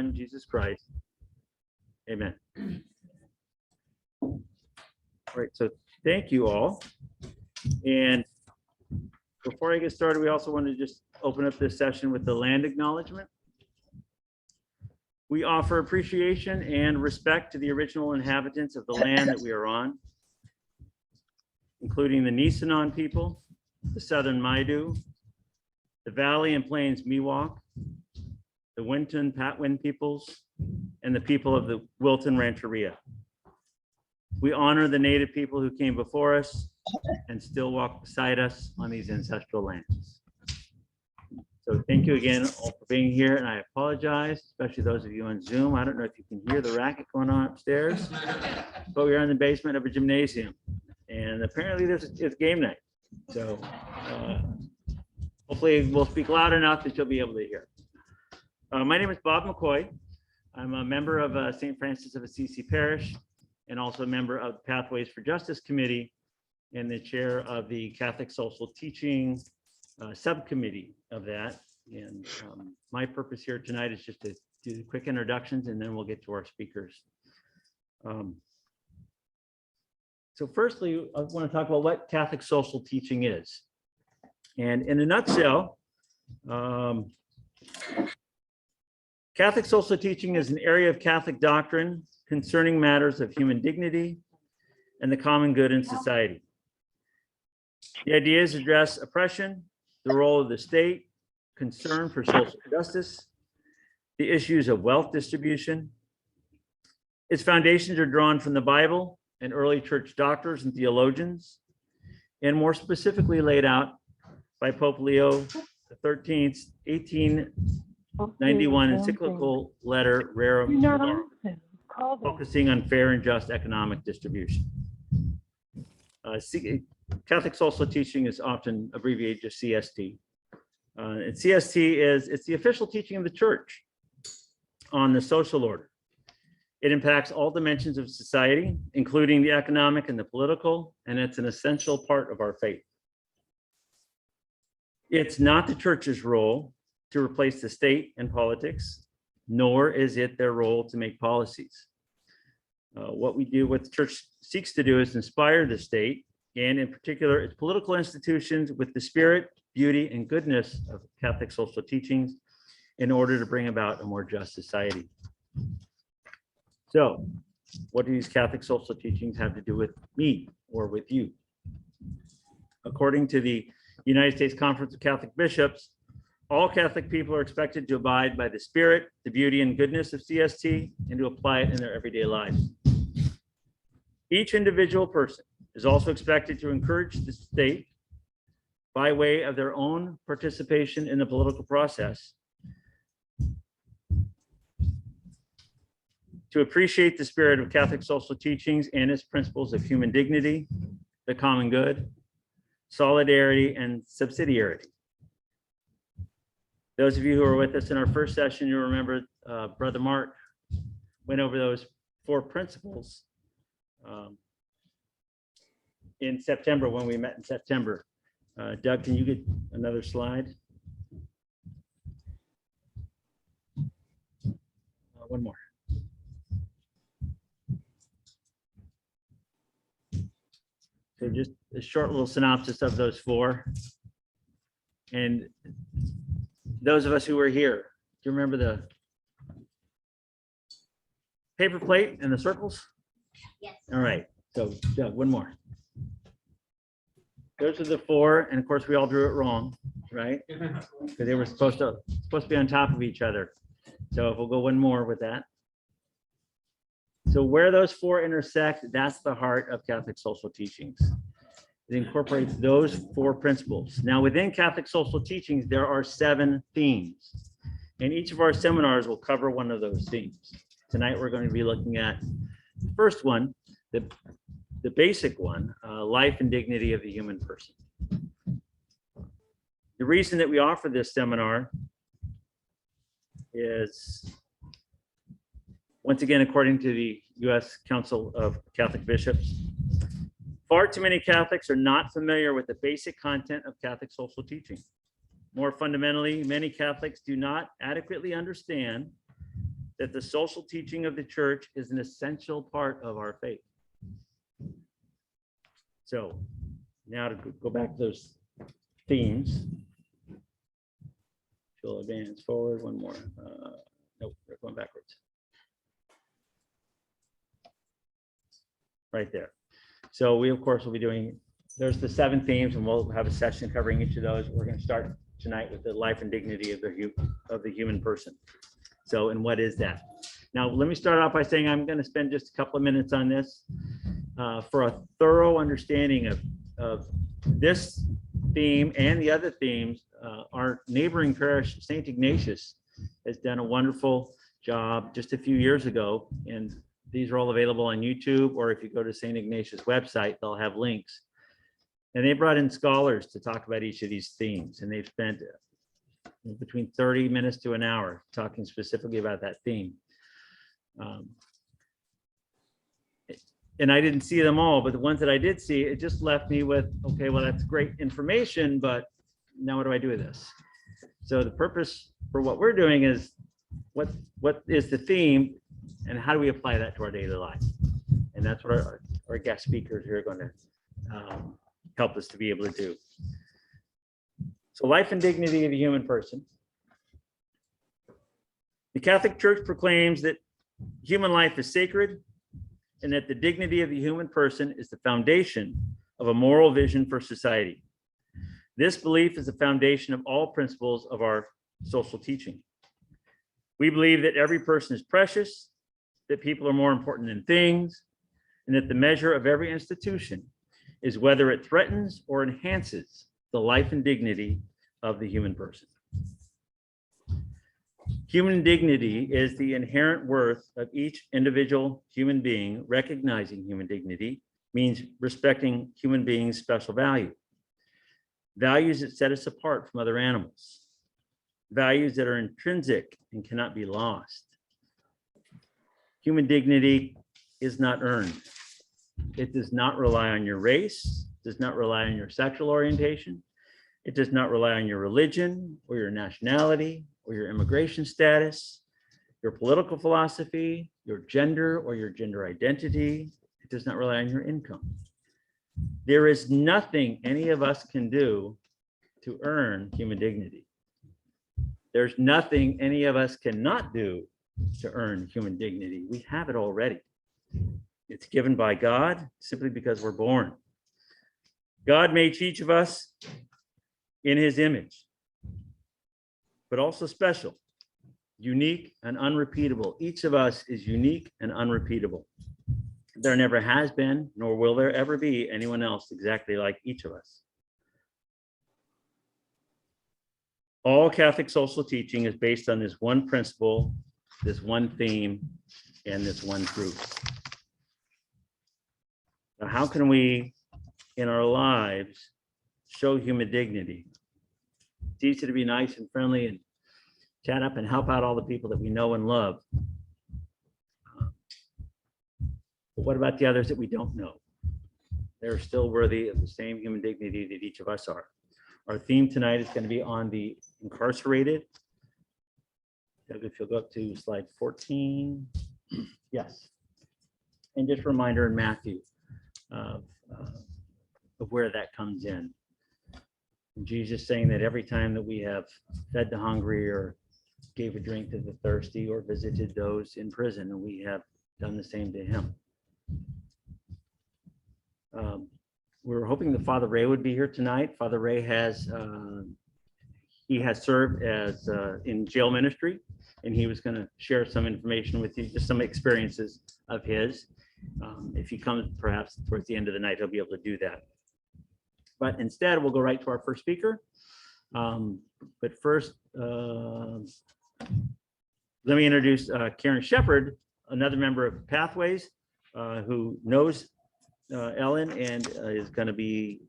Son, Jesus Christ. Amen. All right, so thank you all. And before I get started, we also want to just open up this session with the land acknowledgement. We offer appreciation and respect to the original inhabitants of the land that we are on, including the Nisenan people, the Southern Maidu, the Valley and Plains Miwok, the Winton Patwin peoples, and the people of the Wilton Rancheria. We honor the Native people who came before us and still walk beside us on these ancestral lands. So thank you again all for being here, and I apologize, especially those of you on Zoom. I don't know if you can hear the racket going on upstairs, but we are in the basement of a gymnasium, and apparently it's game night. So hopefully we'll speak loud enough that you'll be able to hear. My name is Bob McCoy. I'm a member of St. Francis of Assisi Parish, and also a member of the Pathways for Justice Committee and the chair of the Catholic Social Teaching subcommittee of that. And my purpose here tonight is just to do the quick introductions, and then we'll get to our speakers. So firstly, I want to talk about what Catholic social teaching is. And in a nutshell, Catholic social teaching is an area of Catholic doctrine concerning matters of human dignity and the common good in society. The ideas address oppression, the role of the state, concern for social justice, the issues of wealth distribution. Its foundations are drawn from the Bible and early church doctors and theologians, and more specifically laid out by Pope Leo XIII's 1891 encyclical letter Rerum Novarum, focusing on fair and just economic distribution. Catholic social teaching is often abbreviated to CST. And CST it's the official teaching of the church on the social order. It impacts all dimensions of society, including the economic and the political, and it's an essential part of our faith. It's not the church's role to replace the state and politics, nor is it their role to make policies. What the church seeks to do is inspire the state, and in particular its political institutions, with the spirit, beauty, and goodness of Catholic social teachings in order to bring about a more just society. So what do these Catholic social teachings have to do with me or with you? According to the United States Conference of Catholic Bishops, all Catholic people are expected to abide by the spirit, the beauty, and goodness of CST and to apply it in their everyday lives. Each individual person is also expected to encourage the state, by way of their own participation in the political process, to appreciate the spirit of Catholic social teachings and its principles of human dignity, the common good, solidarity, and subsidiarity. Those of you who were with us in our first session, you remember Brother Mark went over those 4 principles in September when we met in September. Doug, can you get another slide? One more. So just a short little synopsis of those 4. And those of us who were here, do you remember the paper plate and the circles? Yes. All right, so Doug, one more. Those are the 4, and of course we all drew it wrong, right? Because they were supposed to be on top of each other. So if we'll go one more with that. So where those 4 intersect, that's the heart of Catholic social teachings. It incorporates those 4 principles. Now within Catholic social teachings, there are 7 themes, and each of our seminars will cover one of those themes. Tonight we're going to be looking at the first one, the basic one, life and dignity of the human person. The reason that we offer this seminar is, once again, according to the U.S. Council of Catholic Bishops, far too many Catholics are not familiar with the basic content of Catholic social teaching. More fundamentally, many Catholics do not adequately understand that the social teaching of the church is an essential part of our faith. So now to go back to those themes. She'll advance forward one more. Nope, they're going backwards. Right there. So we, of course, will be doing, there's the 7 themes, and we'll have a session covering each of those. We're going to start tonight with the life and dignity of the human person. So, and what is that? Now, let me start off by saying I'm going to spend just a couple of minutes on this for a thorough understanding of this theme and the other themes. Our neighboring parish, St. Ignatius, has done a wonderful job just a few years ago, and these are all available on YouTube, or if you go to St. Ignatius' website, they'll have links. And they brought in scholars to talk about each of these themes, and they've spent between 30 minutes to an hour talking specifically about that theme. And I didn't see them all, but the ones that I did see, it just left me with, okay, well, that's great information, but now what do I do with this? So the purpose for what we're doing is what is the theme and how do we apply that to our daily life? And that's what our guest speakers here are going to help us to be able to do. So life and dignity of the human person. The Catholic Church proclaims that human life is sacred and that the dignity of the human person is the foundation of a moral vision for society. This belief is the foundation of all principles of our social teaching. We believe that every person is precious, that people are more important than things, and that the measure of every institution is whether it threatens or enhances the life and dignity of the human person. Human dignity is the inherent worth of each individual human being. Recognizing human dignity means respecting human beings' special value. Values that set us apart from other animals. Values that are intrinsic and cannot be lost. Human dignity is not earned. It does not rely on your race, does not rely on your sexual orientation. It does not rely on your religion or your nationality or your immigration status, your political philosophy, your gender or your gender identity. It does not rely on your income. There is nothing any of us can do to earn human dignity. There's nothing any of us cannot do to earn human dignity. We have it already. It's given by God simply because we're born. God made each of us in his image, but also special, unique and unrepeatable. Each of us is unique and unrepeatable. There never has been, nor will there ever be anyone else exactly like each of us. All Catholic social teaching is based on this one principle, this one theme, and this one truth. Now, how can we, in our lives, show human dignity? It's easy to be nice and friendly and chat up and help out all the people that we know and love. But what about the others that we don't know? They're still worthy of the same human dignity that each of us are. Our theme tonight is going to be on the incarcerated. If you'll go up to slide 14. Yes. And just a reminder in Matthew of where that comes in. And Jesus saying that every time that we have fed the hungry or gave a drink to the thirsty or visited those in prison, and we have done the same to him. We were hoping that Father Ray would be here tonight. Father Ray has served as in jail ministry, and he was going to share some information with you, just some experiences of his. If he comes perhaps towards the end of the night, he'll be able to do that. But instead, we'll go right to our first speaker. But first, let me introduce Karen Shepard, another member of Pathways, who knows Ellen and is going to be,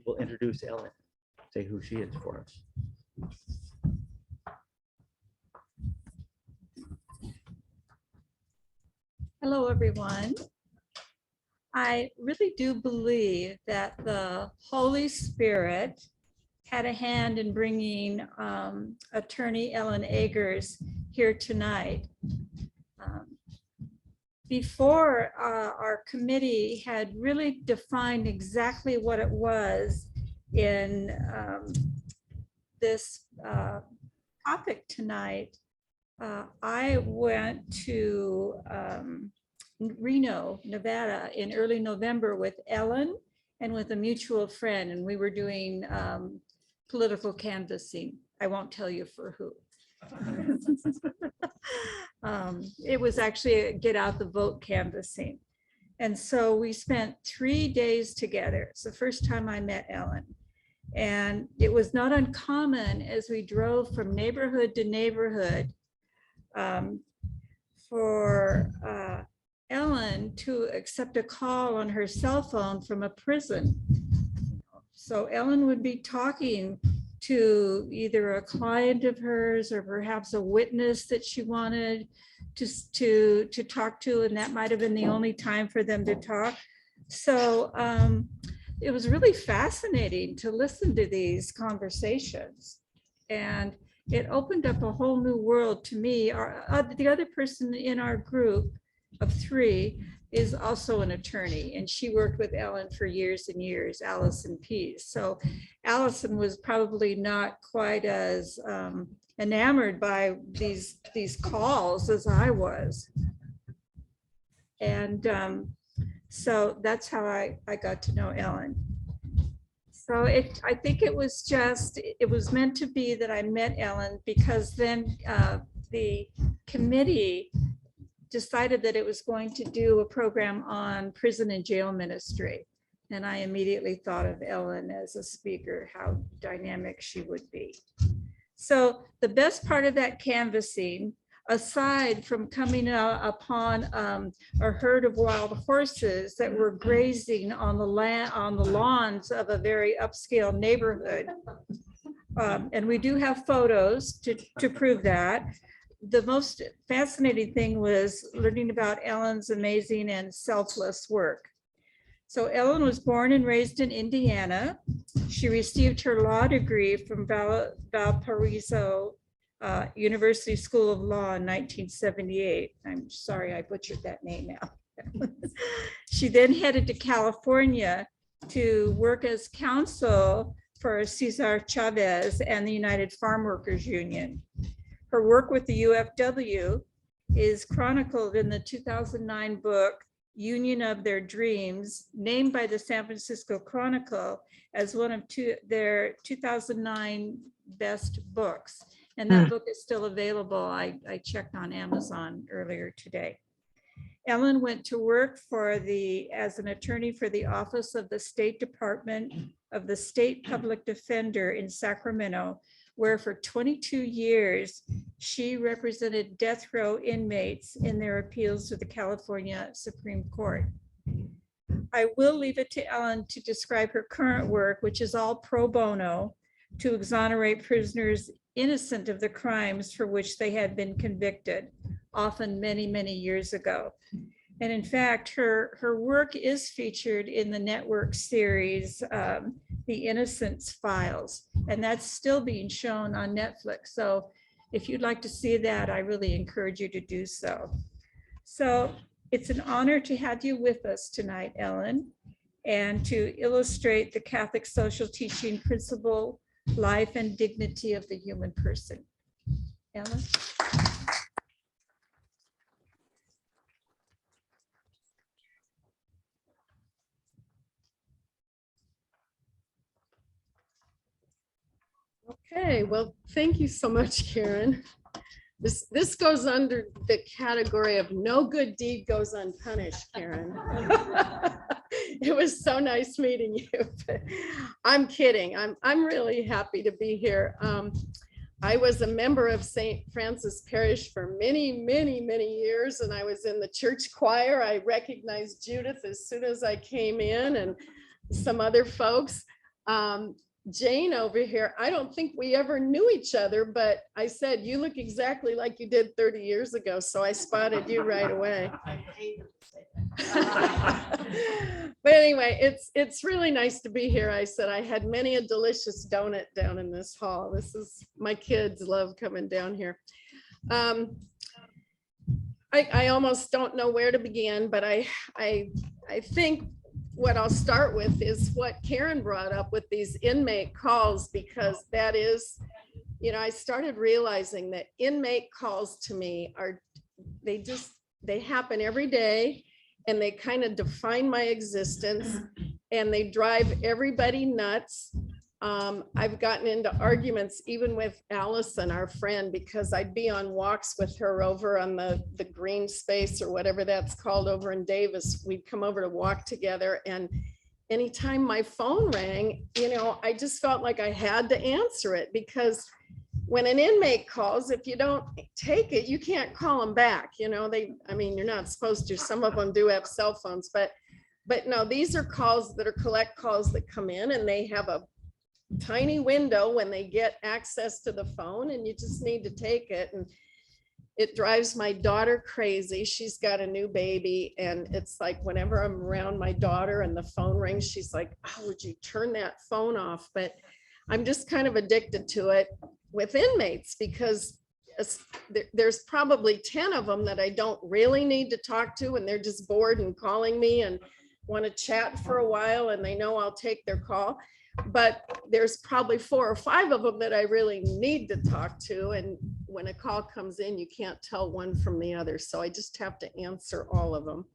we'll introduce Ellen, say who she is for us. Hello, everyone. I really do believe that the Holy Spirit had a hand in bringing attorney Ellen Eggers here tonight. before our committee had really defined exactly what it was in this topic tonight, I went to Reno, Nevada in early November with Ellen and with a mutual friend, and we were doing political canvassing. I won't tell you for who. It was actually a get out the vote canvassing. And so we spent 3 days together. It's the first time I met Ellen. And it was not uncommon as we drove from neighborhood to neighborhood for Ellen to accept a call on her cell phone from a prison. So Ellen would be talking to either a client of hers or perhaps a witness that she wanted to talk to, and that might have been the only time for them to talk. So it was really fascinating to listen to these conversations, and it opened up a whole new world to me. The other person in our group of 3 is also an attorney, and she worked with Ellen for years and years, Allison Pease. So Allison was probably not quite as enamored by these calls as I was. And so that's how I got to know Ellen. So I think it was meant to be that I met Ellen, because then the committee decided that it was going to do a program on prison and jail ministry. And I immediately thought of Ellen as a speaker, how dynamic she would be. So the best part of that canvassing, aside from coming upon a herd of wild horses that were grazing on the lawns of a very upscale neighborhood, and we do have photos to prove that. The most fascinating thing was learning about Ellen's amazing and selfless work. So Ellen was born and raised in Indiana. She received her law degree from Valparaiso University School of Law in 1978. I'm sorry, I butchered that name now. She then headed to California to work as counsel for Cesar Chavez and the United Farm Workers Union. Her work with the UFW is chronicled in the 2009 book, Union of Their Dreams, named by the San Francisco Chronicle as one of their 2009 best books. And that book is still available. I checked on Amazon earlier today. Ellen went to work as an attorney for the Office of the State Department of the State Public Defender in Sacramento, where for 22 years, she represented death row inmates in their appeals to the California Supreme Court. I will leave it to Ellen to describe her current work, which is all pro bono, to exonerate prisoners innocent of the crimes for which they had been convicted, often many, many years ago. And in fact, her work is featured in the network series, The Innocence Files, and that's still being shown on Netflix. So if you'd like to see that, I really encourage you to do so. So it's an honor to have you with us tonight, Ellen, and to illustrate the Catholic social teaching principle, life and dignity of the human person. Ellen? Okay, well, thank you so much, Karen. This goes under the category of no good deed goes unpunished, Karen. It was so nice meeting you. I'm kidding. I'm really happy to be here. I was a member of St. Francis Parish for many, many, many years, and I was in the church choir. I recognized Judith as soon as I came in, and some other folks. Jane over here, I don't think we ever knew each other, but I said, you look exactly like you did 30 years ago. So I spotted you right away. But anyway, it's really nice to be here. I said I had many a delicious donut down in this hall. This is, my kids love coming down here. I almost don't know where to begin, but I think what I'll start with is what Karen brought up with these inmate calls, because that is, I started realizing that inmate calls to me are, they happen every day, and they kind of define my existence, and they drive everybody nuts. I've gotten into arguments even with Allison, our friend, because I'd be on walks with her over on the green space or whatever that's called over in Davis. We'd come over to walk together, and anytime my phone rang, I just felt like I had to answer it, because when an inmate calls, if you don't take it, you can't call them back. You're not supposed to. Some of them do have cell phones, but no, these are calls that are collect calls that come in, and they have a tiny window when they get access to the phone, and you just need to take it. And it drives my daughter crazy. She's got a new baby, and it's like whenever I'm around my daughter and the phone rings, she's like, oh, would you turn that phone off? But I'm just kind of addicted to it with inmates, because there's probably 10 of them that I don't really need to talk to, and they're just bored and calling me and want to chat for a while, and they know I'll take their call. But there's probably 4 or 5 of them that I really need to talk to. And when a call comes in, you can't tell one from the other. So I just have to answer all of them.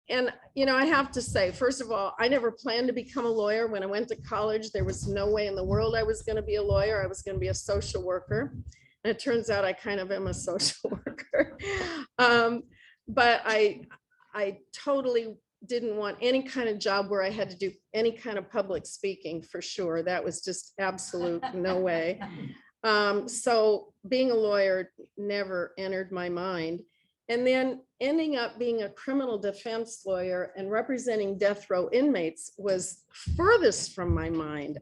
And, I have to say, first of all, I never planned to become a lawyer. When I went to college, there was no way in the world I was going to be a lawyer. I was going to be a social worker. And it turns out I kind of am a social worker. But I totally didn't want any kind of job where I had to do any kind of public speaking, for sure. That was just absolute no way. So being a lawyer never entered my mind. And then ending up being a criminal defense lawyer and representing death row inmates was furthest from my mind.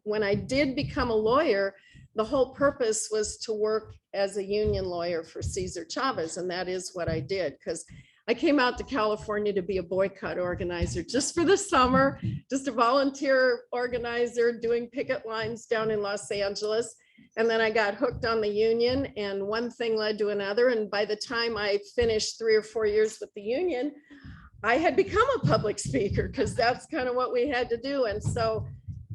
When I did become a lawyer, the whole purpose was to work as a union lawyer for Cesar Chavez. And that is what I did, because I came out to California to be a boycott organizer just for the summer, just a volunteer organizer doing picket lines down in Los Angeles. And then I got hooked on the union, and one thing led to another. And by the time I finished 3 or 4 years with the union, I had become a public speaker, because that's kind of what we had to do. And so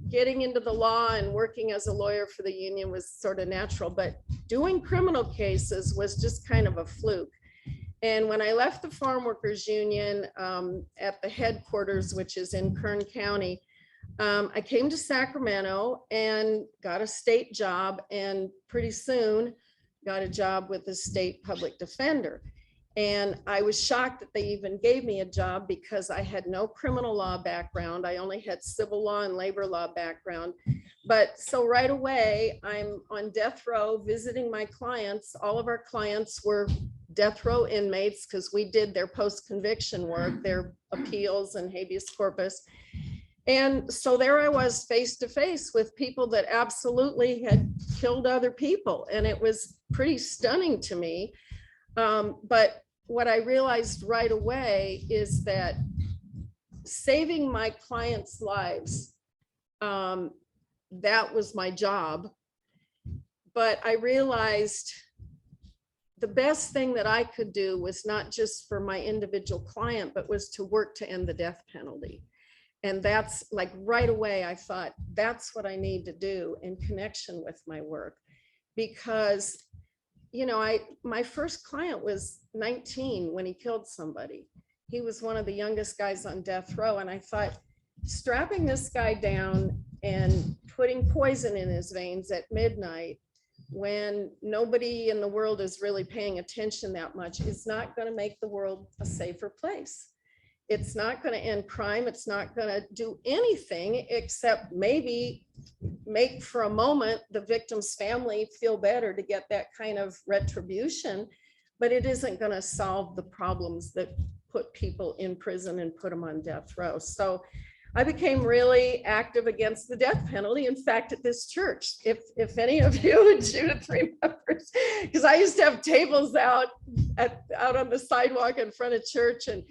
getting into the law and working as a lawyer for the union was sort of natural, but doing criminal cases was just kind of a fluke. And when I left the Farm Workers Union at the headquarters, which is in Kern County, I came to Sacramento and got a state job, and pretty soon got a job with the state public defender. And I was shocked that they even gave me a job, because I had no criminal law background. I only had civil law and labor law background. But so right away, I'm on death row visiting my clients. All of our clients were death row inmates, because we did their post-conviction work, their appeals and habeas corpus. And so there I was face to face with people that absolutely had killed other people. And it was pretty stunning to me. But what I realized right away is that saving my clients' lives, that was my job. But I realized the best thing that I could do was not just for my individual client, but was to work to end the death penalty. And that's like right away, I thought, that's what I need to do in connection with my work. Because, my first client was 19 when he killed somebody. He was one of the youngest guys on death row. And I thought, strapping this guy down and putting poison in his veins at midnight, when nobody in the world is really paying attention that much, is not going to make the world a safer place. It's not going to end crime. It's not going to do anything except maybe make for a moment the victim's family feel better to get that kind of retribution, but it isn't going to solve the problems that put people in prison and put them on death row. So I became really active against the death penalty. In fact, at this church, if any of you and Judith remembers, because I used to have tables out on the sidewalk in front of church, and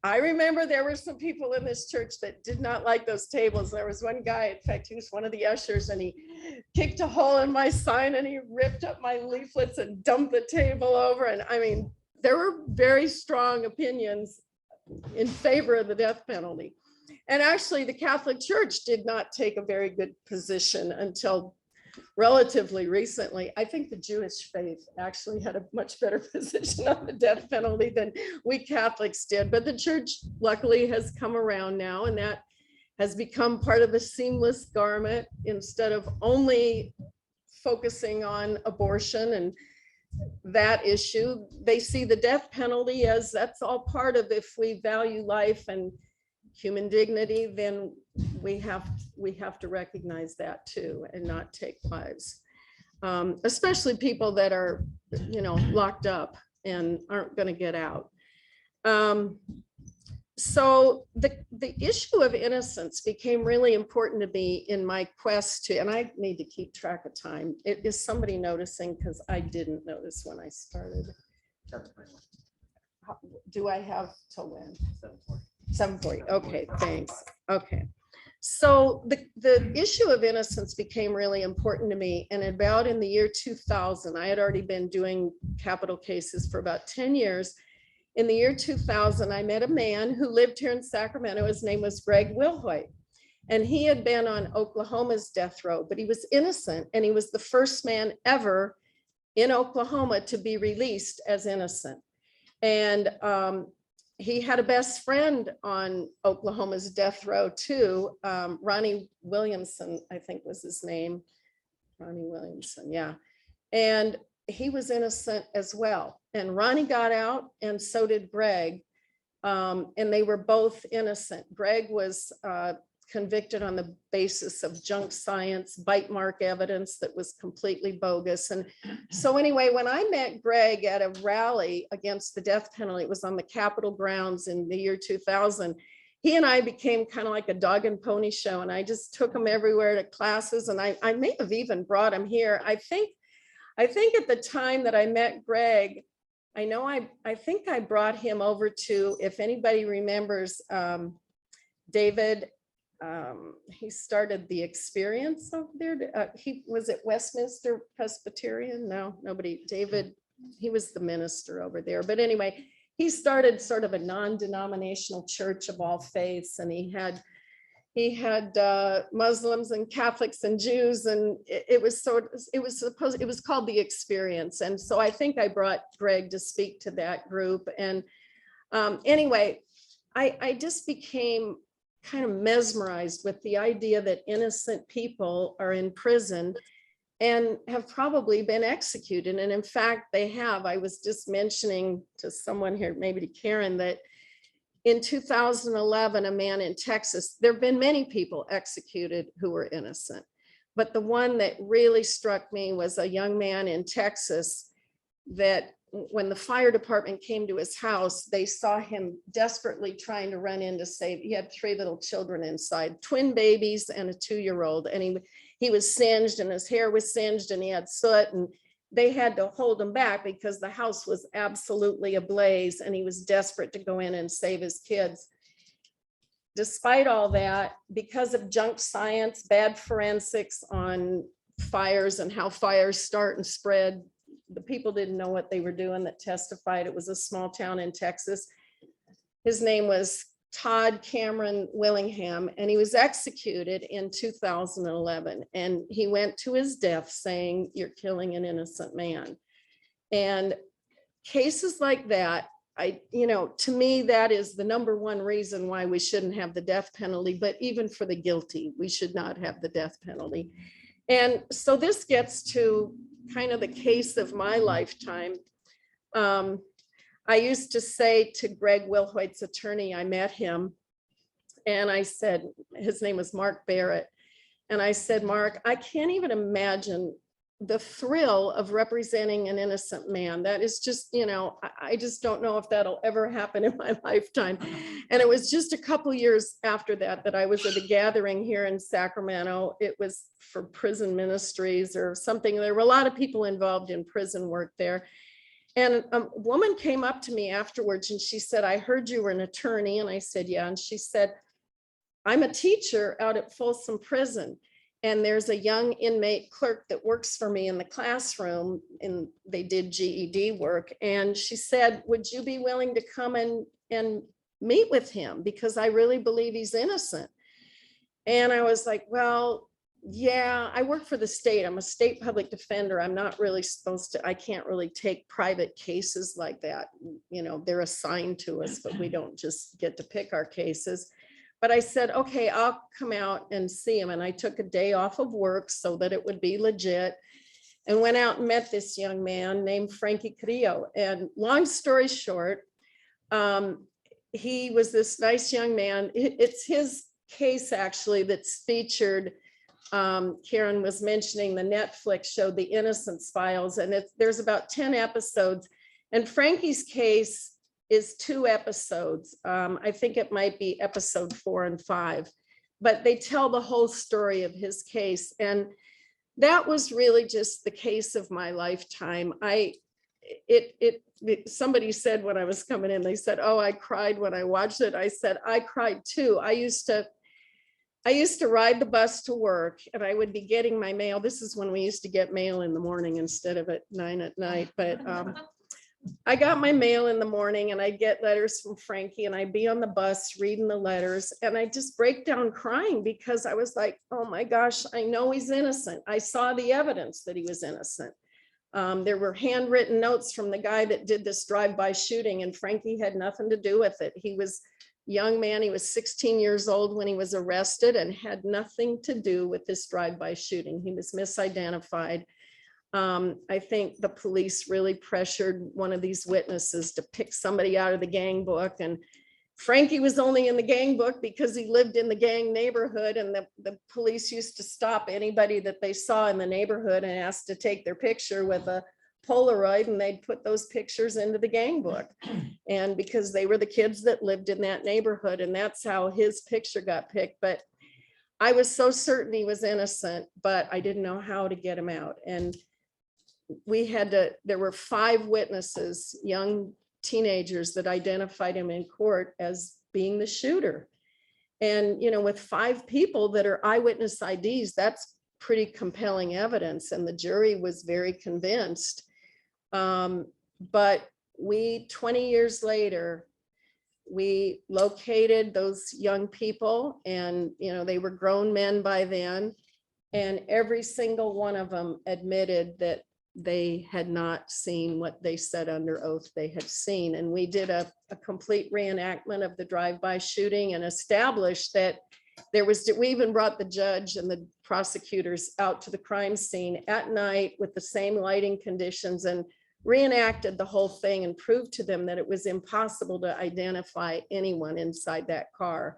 I remember there were some people in this church that did not like those tables. There was one guy, in fact, he was one of the ushers, and he kicked a hole in my sign and he ripped up my leaflets and dumped the table over. And I mean, there were very strong opinions in favor of the death penalty. And actually, the Catholic Church did not take a very good position until relatively recently. I think the Jewish faith actually had a much better position on the death penalty than we Catholics did. But the church luckily has come around now, and that has become part of a seamless garment instead of only focusing on abortion and that issue. They see the death penalty as that's all part of, if we value life and human dignity, then we have to recognize that too and not take lives, especially people that are, locked up and aren't going to get out. So the issue of innocence became really important to me in my quest to, and I need to keep track of time. Is somebody noticing? Because I didn't notice when I started. Do I have till when? 7:40. Okay, thanks. Okay. So the issue of innocence became really important to me. And about in the year 2000, I had already been doing capital cases for about 10 years. In the year 2000, I met a man who lived here in Sacramento. His name was Greg Wilhoit. And he had been on Oklahoma's death row, but he was innocent. And he was the first man ever in Oklahoma to be released as innocent. And he had a best friend on Oklahoma's death row too. Ronnie Williamson, I think was his name. Ronnie Williamson, yeah. And he was innocent as well. And Ronnie got out, and so did Greg. And they were both innocent. Greg was convicted on the basis of junk science, bite mark evidence that was completely bogus. And so anyway, when I met Greg at a rally against the death penalty, it was on the Capitol grounds in the year 2000. He and I became kind of like a dog and pony show, and I just took him everywhere to classes, and I may have even brought him here. I think at the time that I met Greg, I think I brought him over to, if anybody remembers, David, he started the Experience over there. He was at Westminster Presbyterian. No, nobody, David, he was the minister over there. But anyway, he started sort of a non-denominational church of all faiths, and he had Muslims and Catholics and Jews, and it was called the Experience. And so I think I brought Greg to speak to that group. And anyway, I just became kind of mesmerized with the idea that innocent people are in prison and have probably been executed. And in fact, they have. I was just mentioning to someone here, maybe to Karen, that in 2011, a man in Texas, there have been many people executed who were innocent, but the one that really struck me was a young man in Texas that when the fire department came to his house, they saw him desperately trying to run in to save. He had 3 little children inside, twin babies and a 2-year-old, and he was singed, and his hair was singed, and he had soot, and they had to hold him back because the house was absolutely ablaze, and he was desperate to go in and save his kids. Despite all that, because of junk science, bad forensics on fires and how fires start and spread, the people didn't know what they were doing that testified. It was a small town in Texas. His name was Todd Cameron Willingham, and he was executed in 2011. And he went to his death saying, "You're killing an innocent man." And cases like that, to me, that is the number one reason why we shouldn't have the death penalty, but even for the guilty, we should not have the death penalty. And so this gets to kind of the case of my lifetime. I used to say to Greg Wilhoit's attorney, I met him, and I said, his name was Mark Barrett. And I said, Mark, I can't even imagine the thrill of representing an innocent man. That is just, I just don't know if that'll ever happen in my lifetime. And it was just a couple years after that I was at a gathering here in Sacramento. It was for prison ministries or something. There were a lot of people involved in prison work there. And a woman came up to me afterwards and she said, I heard you were an attorney. And I said, yeah. And she said, I'm a teacher out at Folsom Prison. And there's a young inmate clerk that works for me in the classroom, and they did GED work. And she said, would you be willing to come and meet with him? Because I really believe he's innocent. And I was like, well, yeah, I work for the state. I'm a state public defender. I'm not really supposed to, I can't really take private cases like that. You know, they're assigned to us, but we don't just get to pick our cases. But I said, okay, I'll come out and see him. And I took a day off of work so that it would be legit, and went out and met this young man named Frankie Carrillo. And long story short, he was this nice young man. It's his case actually that's featured. Karen was mentioning the Netflix show, The Innocence Files, and there's about 10 episodes. And Frankie's case is 2 episodes. I think it might be episode 4 and 5, but they tell the whole story of his case. And that was really just the case of my lifetime. Somebody said when I was coming in, they said, oh, I cried when I watched it. I said, I cried too. I used to ride the bus to work, and I would be getting my mail. This is when we used to get mail in the morning instead of at 9 at night. But I got my mail in the morning, and I'd get letters from Frankie, and I'd be on the bus reading the letters, and I just break down crying because I was like, oh my gosh, I know he's innocent. I saw the evidence that he was innocent. There were handwritten notes from the guy that did this drive-by shooting, and Frankie had nothing to do with it. He was young man. He was 16 years old when he was arrested and had nothing to do with this drive-by shooting. He was misidentified. I think the police really pressured one of these witnesses to pick somebody out of the gang book. And Frankie was only in the gang book because he lived in the gang neighborhood, and the police used to stop anybody that they saw in the neighborhood and ask to take their picture with a Polaroid, and they'd put those pictures into the gang book. And because they were the kids that lived in that neighborhood, and that's how his picture got picked. But I was so certain he was innocent, but I didn't know how to get him out. And there were 5 witnesses, young teenagers, that identified him in court as being the shooter. And, you know, with 5 people that are eyewitness IDs, that's pretty compelling evidence. And the jury was very convinced. But 20 years later, we located those young people, and, you know, they were grown men by then. And every single one of them admitted that they had not seen what they said under oath they had seen. And we did a complete reenactment of the drive-by shooting and established that we even brought the judge and the prosecutors out to the crime scene at night with the same lighting conditions, and reenacted the whole thing and proved to them that it was impossible to identify anyone inside that car.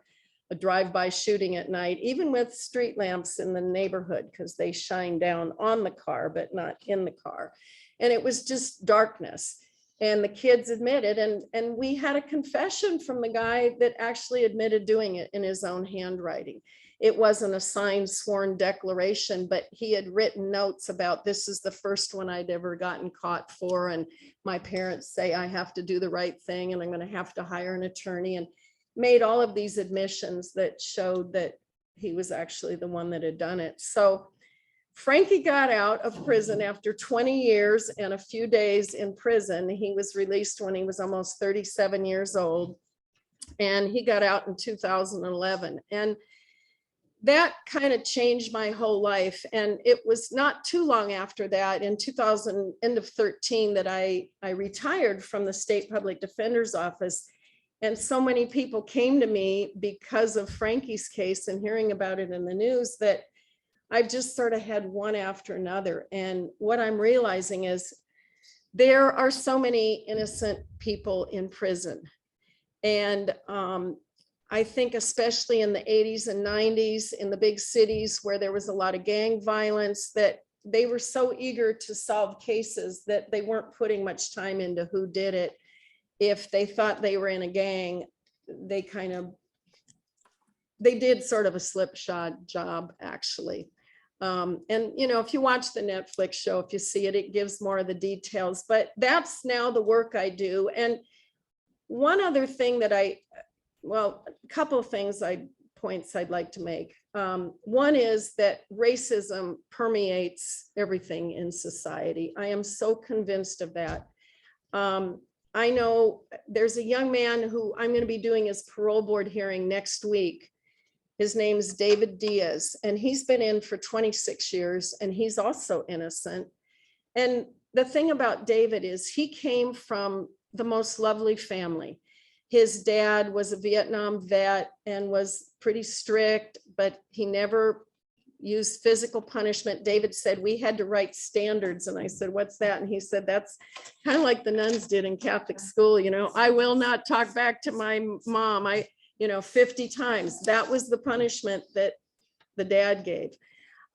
A drive-by shooting at night, even with street lamps in the neighborhood, because they shine down on the car, but not in the car. And it was just darkness. And the kids admitted, and we had a confession from the guy that actually admitted doing it in his own handwriting. It wasn't a signed sworn declaration, but he had written notes about, this is the first one I'd ever gotten caught for. And my parents say I have to do the right thing, and I'm going to have to hire an attorney, and made all of these admissions that showed that he was actually the one that had done it. So Frankie got out of prison after 20 years and a few days in prison. He was released when he was almost 37 years old, and he got out in 2011. And that kind of changed my whole life. And it was not too long after that, in 2013, that I retired from the state public defender's office. And so many people came to me because of Frankie's case and hearing about it in the news, that I've just sort of had one after another. And what I'm realizing is there are so many innocent people in prison. And I think especially in the 80s and 90s in the big cities where there was a lot of gang violence, that they were so eager to solve cases that they weren't putting much time into who did it. If they thought they were in a gang, they did sort of a slipshod job, actually. And, you know, if you watch the Netflix show, if you see it, it gives more of the details, but that's now the work I do. And one other thing that well, a couple of points I'd like to make. One is that racism permeates everything in society. I am so convinced of that. I know there's a young man who I'm going to be doing his parole board hearing next week. His name's David Diaz, and he's been in for 26 years, and he's also innocent. And the thing about David is he came from the most lovely family. His dad was a Vietnam vet and was pretty strict, but he never used physical punishment. David said we had to write standards. And I said, what's that? And he said, that's kind of like the nuns did in Catholic school. You know, I will not talk back to my mom. 50 times. That was the punishment that the dad gave.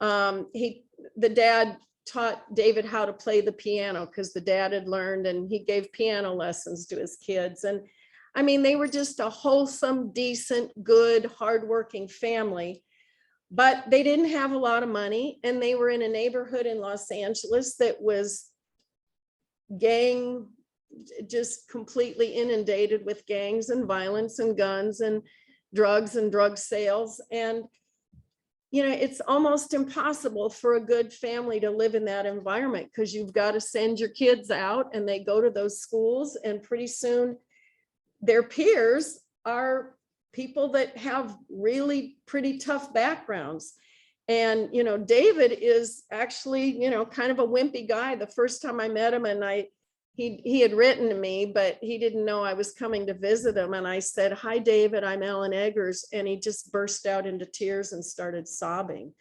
The dad taught David how to play the piano because the dad had learned, and he gave piano lessons to his kids. And I mean, they were just a wholesome, decent, good, hardworking family, but they didn't have a lot of money. And they were in a neighborhood in Los Angeles that was just completely inundated with gangs and violence and guns and drug sales. And, you know, it's almost impossible for a good family to live in that environment because you've got to send your kids out and they go to those schools, and pretty soon their peers are people that have really pretty tough backgrounds. And, you know, David is actually, you know, kind of a wimpy guy. The first time I met him, and he had written to me, but he didn't know I was coming to visit him. And I said, hi, David, I'm Ellen Eggers. And he just burst out into tears and started sobbing.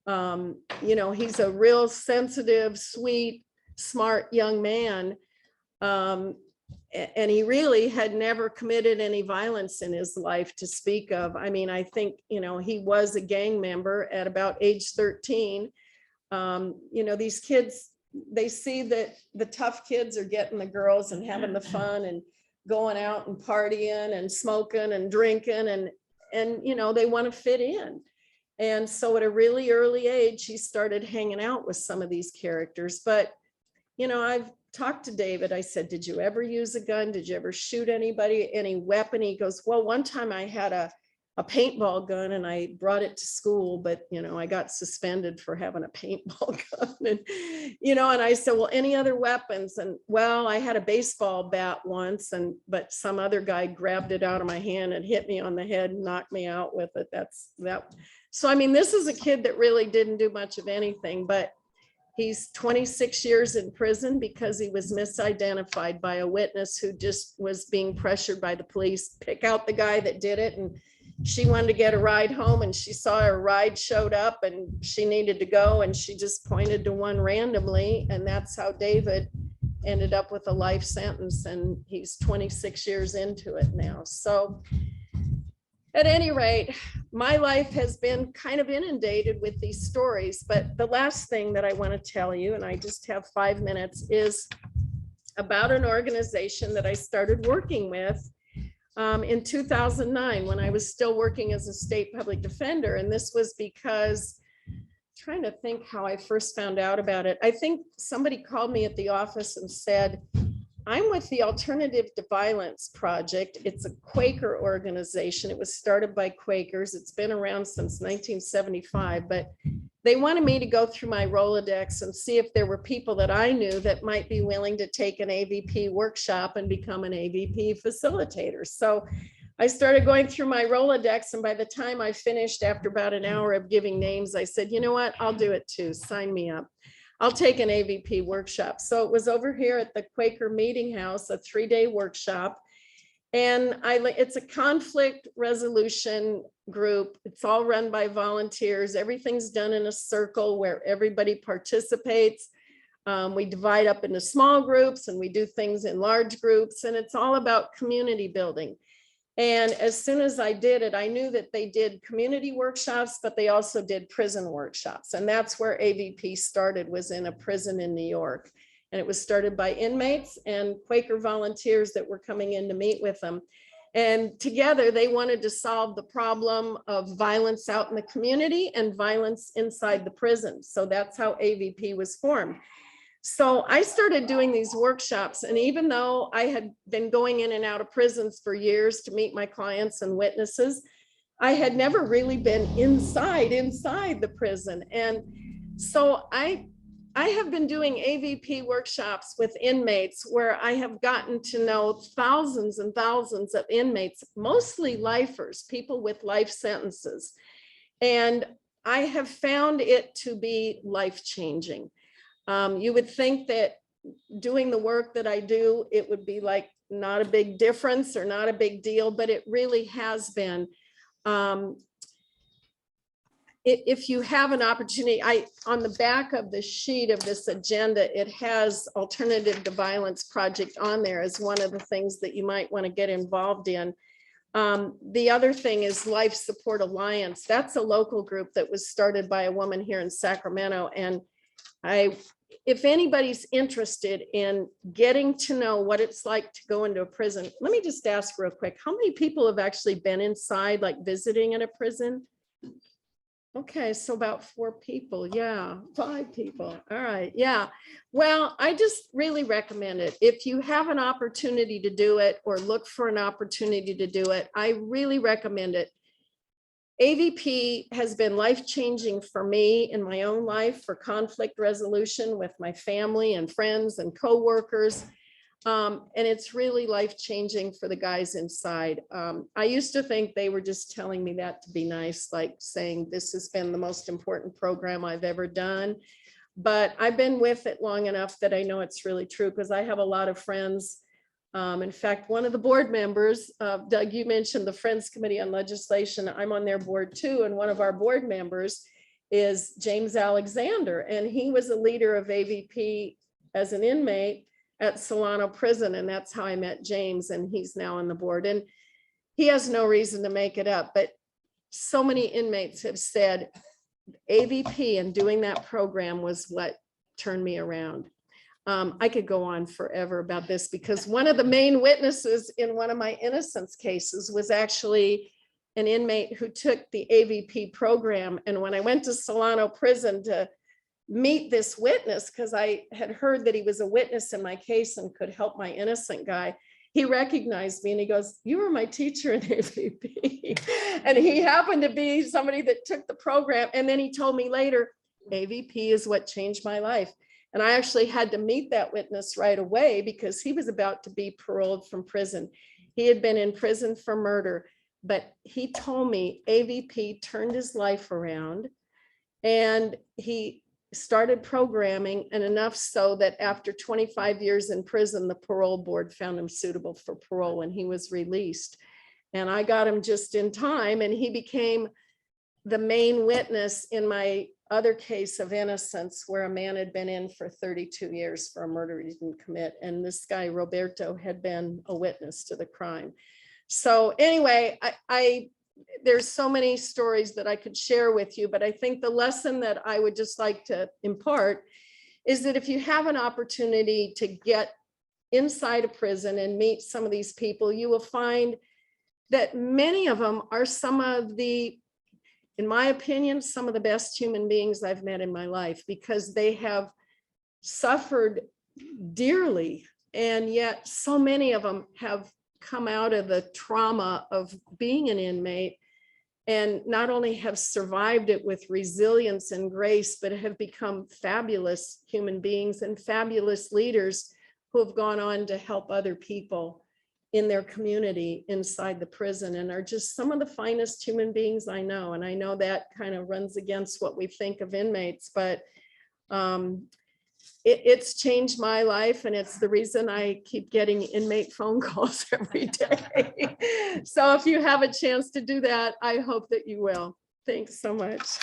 You know, he's a real sensitive, sweet, smart young man. And he really had never committed any violence in his life to speak of. I mean, I think, you know, he was a gang member at about age 13. You know, these kids, they see that the tough kids are getting the girls and having the fun and going out and partying and smoking and drinking, and you know, they want to fit in. And so at a really early age, he started hanging out with some of these characters. But, you know, I've talked to David. I said, did you ever use a gun? Did you ever shoot anybody, any weapon? He goes, well, one time I had a paintball gun and I brought it to school, but, you know, I got suspended for having a paintball gun. And, you know, and I said, well, any other weapons? And, well, I had a baseball bat once, but some other guy grabbed it out of my hand and hit me on the head and knocked me out with it. So, I mean, this is a kid that really didn't do much of anything, but he's 26 years in prison because he was misidentified by a witness who just was being pressured by the police, pick out the guy that did it. And she wanted to get a ride home, and she saw her ride showed up and she needed to go, and she just pointed to one randomly. And that's how David ended up with a life sentence, and he's 26 years into it now. So at any rate, my life has been kind of inundated with these stories. But the last thing that I want to tell you, and I just have 5 minutes, is about an organization that I started working with in 2009 when I was still working as a state public defender. And this was because, trying to think how I first found out about it. I think somebody called me at the office and said, I'm with the Alternative to Violence Project. It's a Quaker organization. It was started by Quakers. It's been around since 1975, but they wanted me to go through my Rolodex and see if there were people that I knew that might be willing to take an AVP workshop and become an AVP facilitator. So I started going through my Rolodex, and by the time I finished, after about an hour of giving names, I said, you know what, I'll do it too. Sign me up. I'll take an AVP workshop. So it was over here at the Quaker Meeting House, a 3-day workshop. And it's a conflict resolution group. It's all run by volunteers. Everything's done in a circle where everybody participates. We divide up into small groups and we do things in large groups, and it's all about community building. And as soon as I did it, I knew that they did community workshops, but they also did prison workshops. And that's where AVP started, was in a prison in New York. And it was started by inmates and Quaker volunteers that were coming in to meet with them. And together they wanted to solve the problem of violence out in the community and violence inside the prison. So that's how AVP was formed. So I started doing these workshops, and even though I had been going in and out of prisons for years to meet my clients and witnesses, I had never really been inside the prison. And so I have been doing AVP workshops with inmates where I have gotten to know thousands and thousands of inmates, mostly lifers, people with life sentences. And I have found it to be life-changing. You would think that doing the work that I do, it would be like not a big difference or not a big deal, but it really has been. If you have an opportunity, on the back of the sheet of this agenda, it has Alternative to Violence Project on there as one of the things that you might want to get involved in. The other thing is Life Support Alliance. That's a local group that was started by a woman here in Sacramento. And if anybody's interested in getting to know what it's like to go into a prison, let me just ask real quick, how many people have actually been inside, like visiting in a prison? Okay, so about 4 people. Yeah, 5 people. All right. Yeah. Well, I just really recommend it. If you have an opportunity to do it or look for an opportunity to do it, I really recommend it. AVP has been life-changing for me in my own life for conflict resolution with my family and friends and coworkers. And it's really life-changing for the guys inside. I used to think they were just telling me that to be nice, like saying this has been the most important program I've ever done. But I've been with it long enough that I know it's really true, because I have a lot of friends. In fact, one of the board members, Doug, you mentioned the Friends Committee on Legislation. I'm on their board too. And one of our board members is James Alexander. And he was a leader of AVP as an inmate at Solano Prison. And that's how I met James. And he's now on the board. And he has no reason to make it up. But so many inmates have said AVP and doing that program was what turned me around. I could go on forever about this, because one of the main witnesses in one of my innocence cases was actually an inmate who took the AVP program. And when I went to Solano Prison to meet this witness, because I had heard that he was a witness in my case and could help my innocent guy, he recognized me and he goes, "You were my teacher in AVP." And he happened to be somebody that took the program. And then he told me later, AVP is what changed my life. And I actually had to meet that witness right away, because he was about to be paroled from prison. He had been in prison for murder, but he told me AVP turned his life around, and he started programming, and enough so that after 25 years in prison, the parole board found him suitable for parole when he was released. And I got him just in time, and he became the main witness in my other case of innocence, where a man had been in for 32 years for a murder he didn't commit. And this guy, Roberto, had been a witness to the crime. So anyway, there's so many stories that I could share with you, but I think the lesson that I would just like to impart is that if you have an opportunity to get inside a prison and meet some of these people, you will find that many of them are some of the, in my opinion, some of the best human beings I've met in my life, because they have suffered dearly. And yet so many of them have come out of the trauma of being an inmate, and not only have survived it with resilience and grace, but have become fabulous human beings and fabulous leaders who have gone on to help other people in their community inside the prison, and are just some of the finest human beings I know. And I know that kind of runs against what we think of inmates, but it's changed my life, and it's the reason I keep getting inmate phone calls every day. So if you have a chance to do that, I hope that you will. Thanks so much.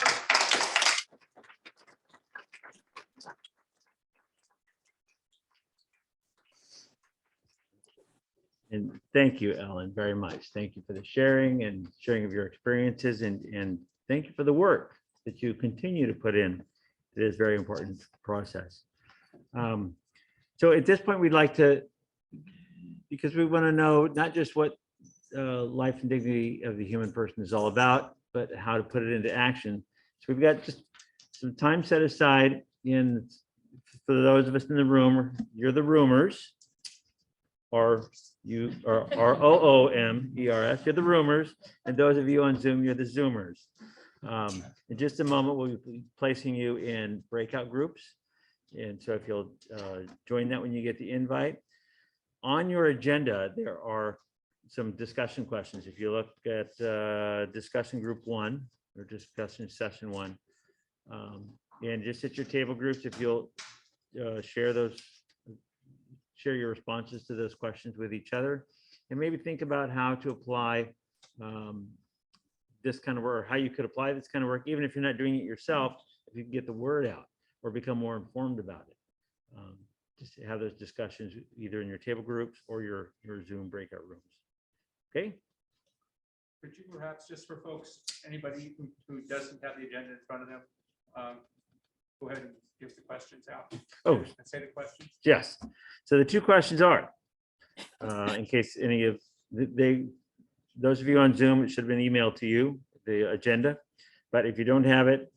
And thank you, Ellen, very much. Thank you for the sharing and sharing of your experiences, and thank you for the work that you continue to put in. It is very important process. So at this point, we'd like to, because we want to know not just what life and dignity of the human person is all about, but how to put it into action. So we've got just some time set aside in, for those of us in the room, you're the roomers, or you are ROOMERS, you're the roomers, and those of you on Zoom, you're the Zoomers. In just a moment, we'll be placing you in breakout groups. And so if you'll join that when you get the invite. On your agenda, there are some discussion questions. If you look at discussion group 1 or discussion session 1, and just at your table groups, if you'll share your responses to those questions with each other, and maybe think about how to apply this kind of work, or how you could apply this kind of work, even if you're not doing it yourself, if you can get the word out or become more informed about it. Just have those discussions either in your table groups or your Zoom breakout rooms. Okay. Could you perhaps, just for folks, anybody who doesn't have the agenda in front of them, go ahead and give the questions out? Oh, And say the questions. yes. So the 2 questions are, in case any of those of you on Zoom, it should have been emailed to you, the agenda. But if you don't have it,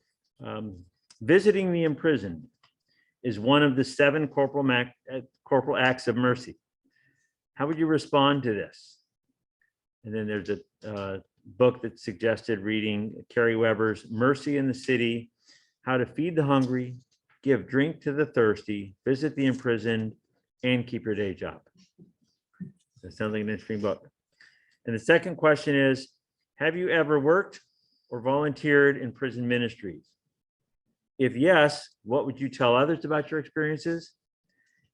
visiting the imprisoned is one of the 7 corporal acts of mercy. How would you respond to this? And then there's a book that suggested reading Carrie Weber's Mercy in the City, How to Feed the Hungry, Give Drink to the Thirsty, Visit the Imprisoned, and Keep Your Day Job. That sounds like an interesting book. And the second question is, have you ever worked or volunteered in prison ministries? If yes, what would you tell others about your experiences?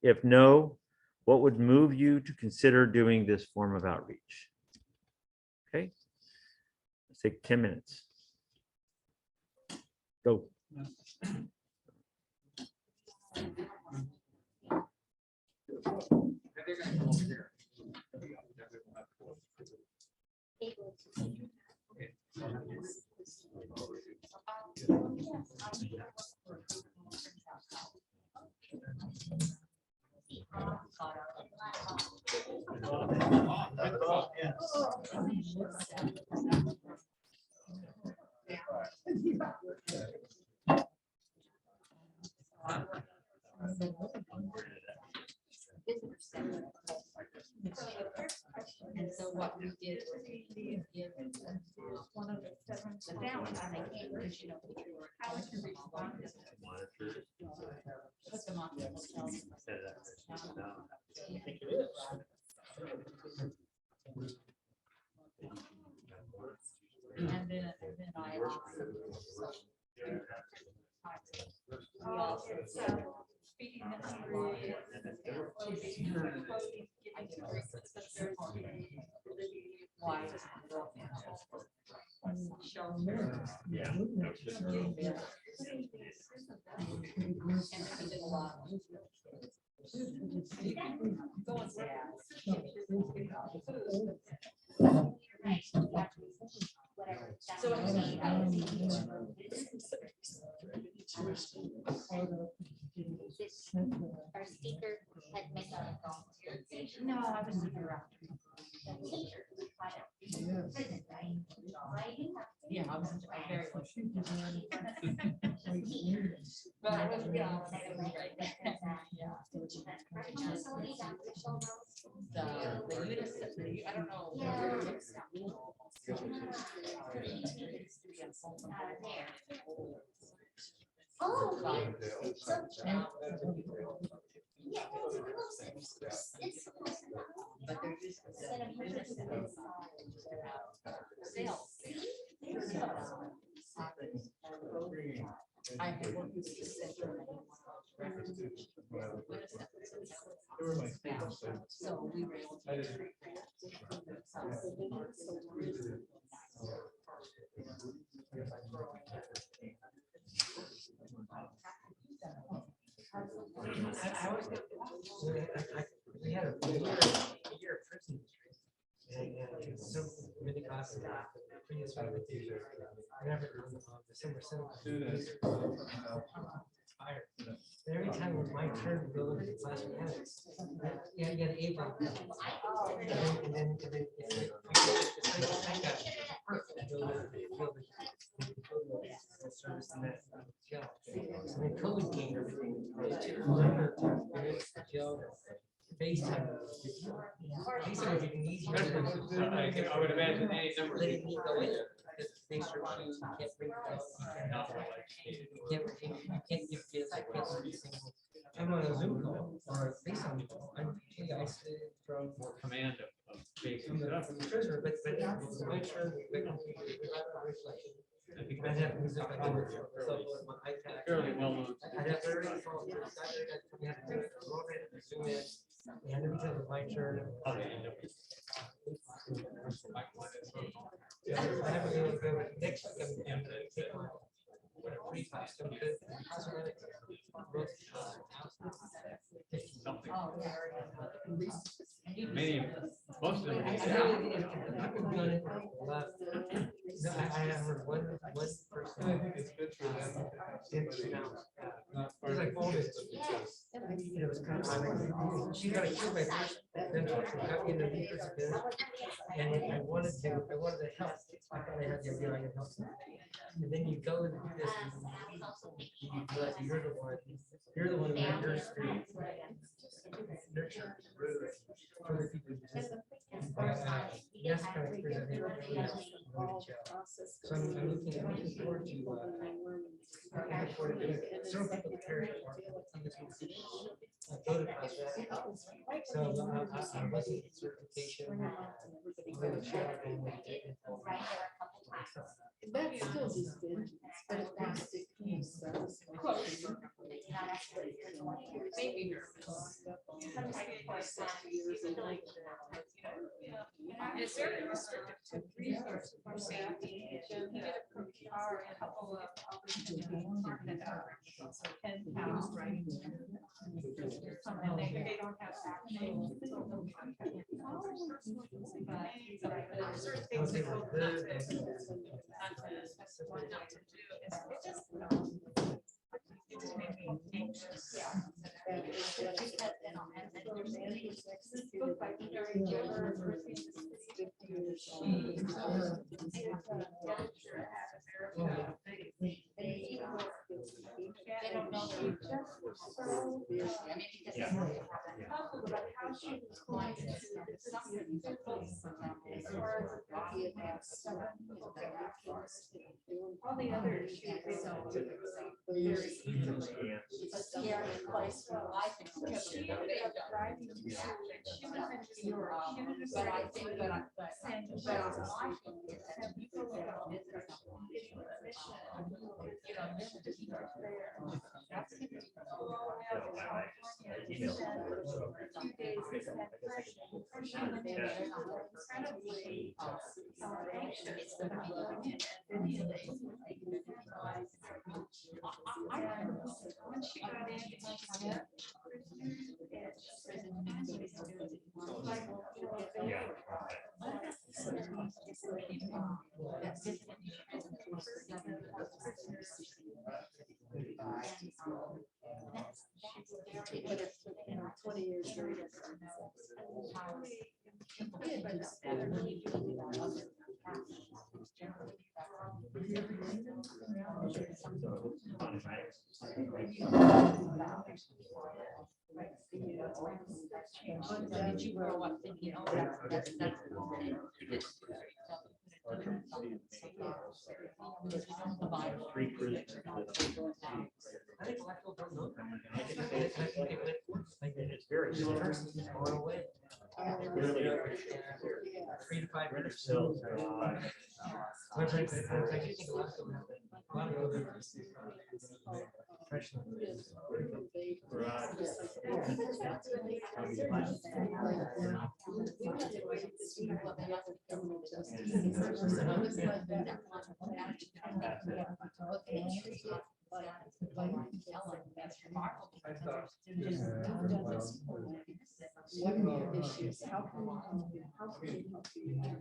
If no, what would move you to consider doing this form of outreach? Okay, let's take 10 minutes. Go. And so what we did was we give one of the families, and they came, because you know, how would you respond? Put them on the hotels. And then I we also speaking ministry. Our speaker had mentioned volunteer. No, I was thinking around. Teacher, prison, right? Yeah, I was very much. But I I was, was, yeah, right. yeah. So we got the show notes. The unison, I don't know. Yeah. Oh, okay. So, yeah, it's close. It's close. But they're used to sales. I have worked with the center. So we were able to. We had a year of prison. And so many classes. Whenever December 7th. Every time it was my turn to go to the classroom, you had April. And then Service and that. So when COVID came, everything was jail. FaceTime. FaceTime was even easier. I would imagine any number of They people. didn't go in. They search you, you can't bring it up, you can't give gifts, I can't do anything. I'm on a Zoom call or a FaceTime call, I'm completely isolated from. More command of basic From the stuff. prisoner, but my term, I'd have music, I do it, so with my iPad. Fairly well known. I'd have everybody call, we had to go over it, Zoom in, and every time it was my turn. Yeah, I have to go next week, I'm gonna take my free pass, I'm good. Something. Many, most of them. I've been doing it a lot. No, I have heard one person. It's like all this. It was kind of ironic. She got a kid my first. Then she got me in the leaders again. And I wanted to help. I thought I had the idea I could help. And then you go and do this. And you realize you're the one who had your experience. Nurture. Other people just. Yes, kind of experience. So I'm looking forward to. Some people carry it. So I wasn't certification. That's still just good. But at least it keeps us close. Maybe. It's very restrictive to resources for safety. And he did a couple of permanent outreach, so 10 pounds, right? And they don't have actual. But certain things they told them not to do. It just made me anxious. This book by Gary Gilbert. They don't know that how she was going to something all the other issues. Scary place for life. She ended up driving to she was in Europe. But I think, but I'm when she got in, But it's, 20 years later. Did you grow up thinking, oh, that's Three cruises. I think a lot of people don't know. It's very interesting. Far away. Really, 3 to 5 minutes. so, I do think a lot of them professional. what are your issues? How can we help you? How can we help you? And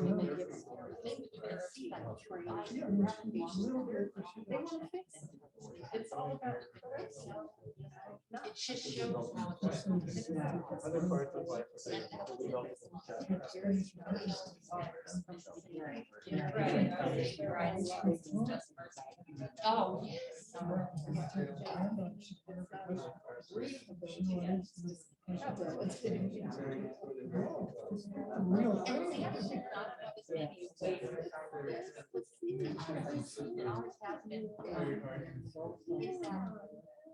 when they get trained, they want to fix it. It's all about. It just shows how it's. Other parts of life. Oh, yes.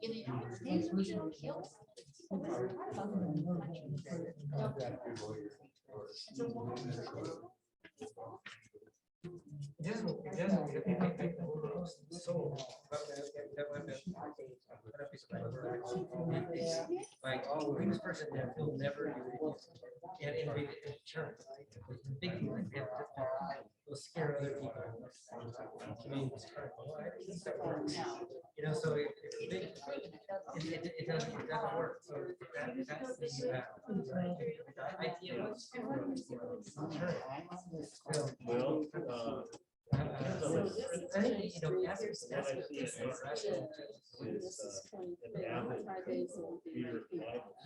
In the United States, we don't kill Like, oh, this person there will never do it. And we turn. Big thing like that. Will scare other people. Communities. You know, so it doesn't work. So that's the idea was Well, I think, you know, as is,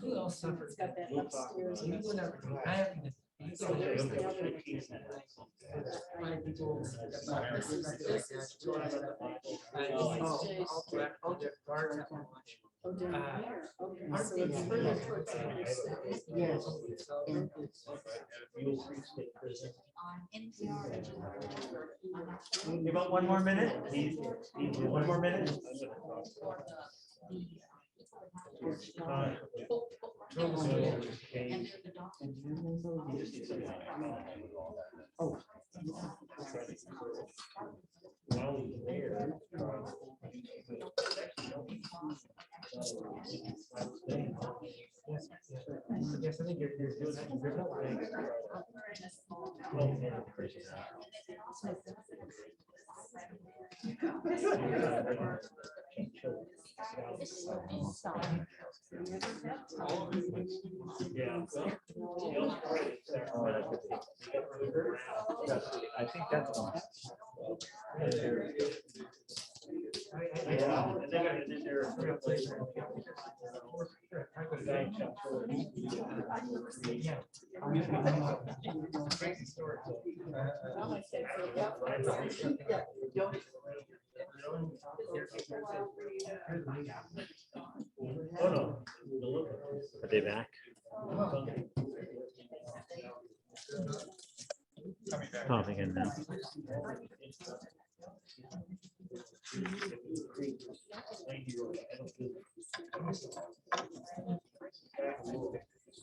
who else suffered? It's got that upstairs. You go down, I haven't even. So there's the other one. Oh, down there. Okay, so it's further towards the other side. Yes. on NPR. You got one more minute? One more minute? Yes, I think you're I think that's one. Oh, no. Are they back? Popping in now.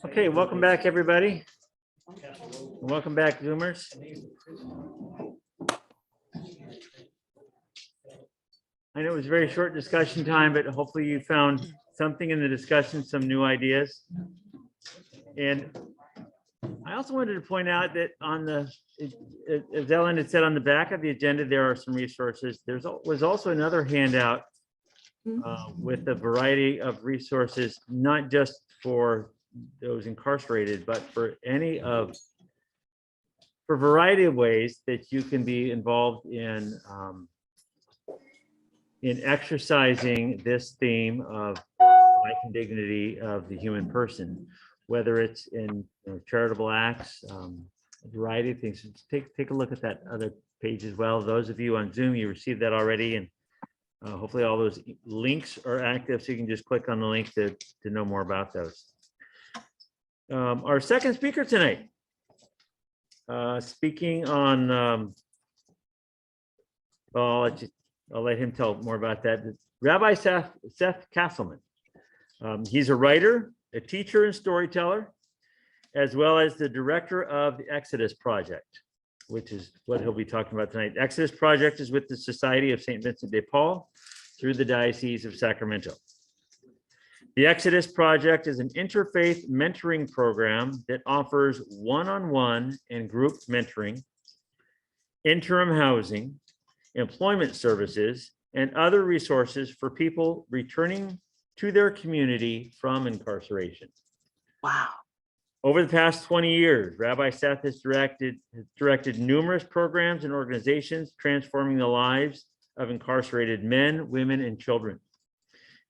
Okay, welcome back, everybody. Welcome back, Zoomers. I know it was a very short discussion time, but hopefully you found something in the discussion, some new ideas. And I also wanted to point out that on the, as Ellen had said, on the back of the agenda, there are some resources. There was also another handout with a variety of resources, not just for those incarcerated, but for any of, for a variety of ways that you can be involved in exercising this theme of life and dignity of the human person, whether it's in charitable acts, a variety of things. Take a look at that other page as well. Those of you on Zoom, you received that already, and hopefully all those links are active, so you can just click on the link to know more about those. Our second speaker tonight, speaking on, well, I'll let him tell more about that. Rabbi Seth Castleman. He's a writer, a teacher, and storyteller, as well as the director of the Exodus Project, which is what he'll be talking about tonight. Exodus Project is with the Society of St. Vincent de Paul through the Diocese of Sacramento. The Exodus Project is an interfaith mentoring program that offers one-on-one and group mentoring, interim housing, employment services, and other resources for people returning to their community from incarceration. Wow. Over the past 20 years, Rabbi Seth has directed numerous programs and organizations transforming the lives of incarcerated men, women, and children,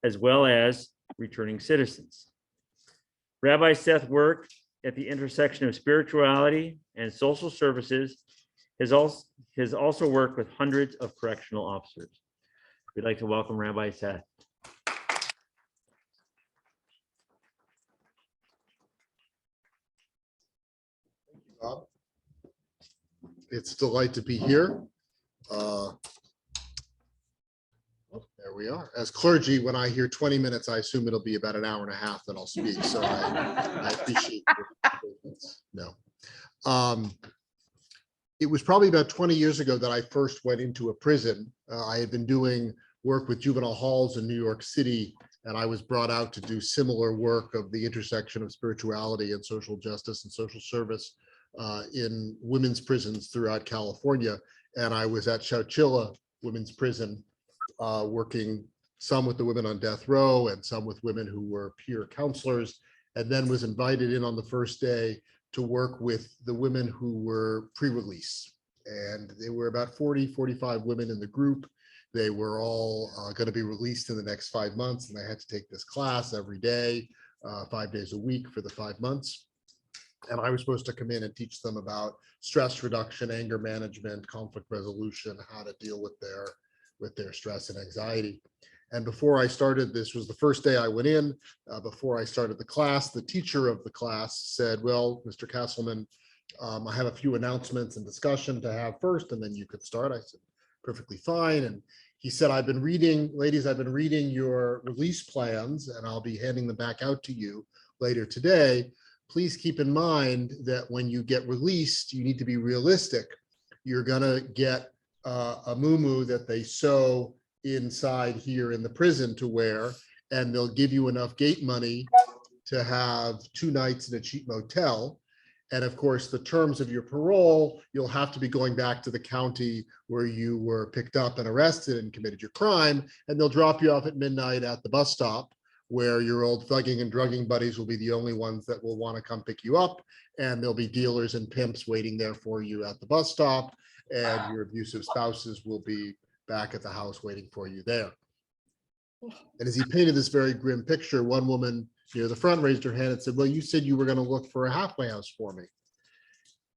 as well as returning citizens. Rabbi Seth worked at the intersection of spirituality and social services. Has also worked with hundreds of correctional officers. We'd like to welcome Rabbi Seth. Bob. It's a delight to be here. There we are. As clergy, when I hear 20 minutes, I assume it'll be about an hour and a half that I'll speak. So I appreciate it. No. It was probably about 20 years ago that I first went into a prison. I had been doing work with juvenile halls in New York City, and I was brought out to do similar work of the intersection of spirituality and social justice and social service in women's prisons throughout California. And I was at Chowchilla Women's Prison, working some with the women on death row and some with women who were peer counselors, and then was invited in on the first day to work with the women who were pre-release. And there were about 45 women in the group. They were all going to be released in the next 5 months, and they had to take this class every day, 5 days a week for the 5 months. And I was supposed to come in and teach them about stress reduction, anger management, conflict resolution, how to deal with their stress and anxiety. And before I started, this was the first day I went in. Before I started the class, the teacher of the class said, well, Mr. Castleman, I have a few announcements and discussion to have first, and then you could start. I said, perfectly fine. And he said, I've been reading your release plans, and I'll be handing them back out to you later today. Please keep in mind that when you get released, you need to be realistic. You're gonna get a muumuu that they sew inside here in the prison to wear, and they'll give you enough gate money to have 2 nights in a cheap motel. And of course, the terms of your parole, you'll have to be going back to the county where you were picked up and arrested and committed your crime, and they'll drop you off at midnight at the bus stop, where your old thugging and drugging buddies will be the only ones that will want to come pick you up, and there'll be dealers and pimps waiting there for you at the bus stop, and your abusive spouses will be back at the house waiting for you there. And as he painted this very grim picture, one woman near the front raised her hand and said, well, you said you were going to look for a halfway house for me.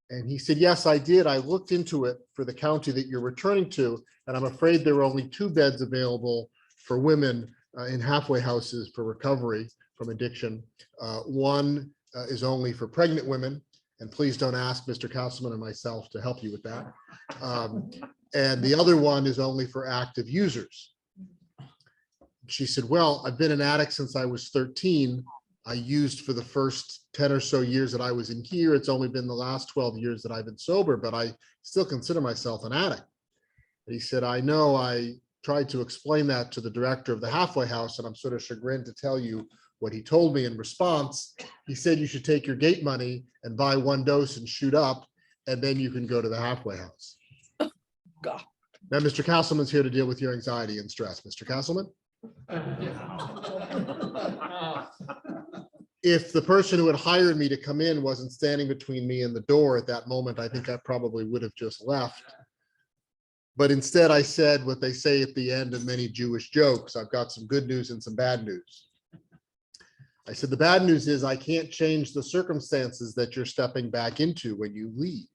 And he said, yes, I did. I looked into it for the county that you're returning to, and I'm afraid there are only 2 beds available for women in halfway houses for recovery from addiction. One is only for pregnant women, and please don't ask Mr. Castleman and myself to help you with that. And the other one is only for active users. She said, well, I've been an addict since I was 13. I used for the first 10 or so years that I was in here. It's only been the last 12 years that I've been sober, but I still consider myself an addict. And he said, I know. I tried to explain that to the director of the halfway house, and I'm sort of chagrined to tell you what he told me in response. He said you should take your gate money and buy 1 dose and shoot up, and then you can go to the halfway house. God. Now, Mr. Castleman's here to deal with your anxiety and stress. Mr. Castleman? If the person who had hired me to come in wasn't standing between me and the door at that moment, I think I probably would have just left. But instead, I said what they say at the end of many Jewish jokes. I've got some good news and some bad news. I said, the bad news is I can't change the circumstances that you're stepping back into when you leave.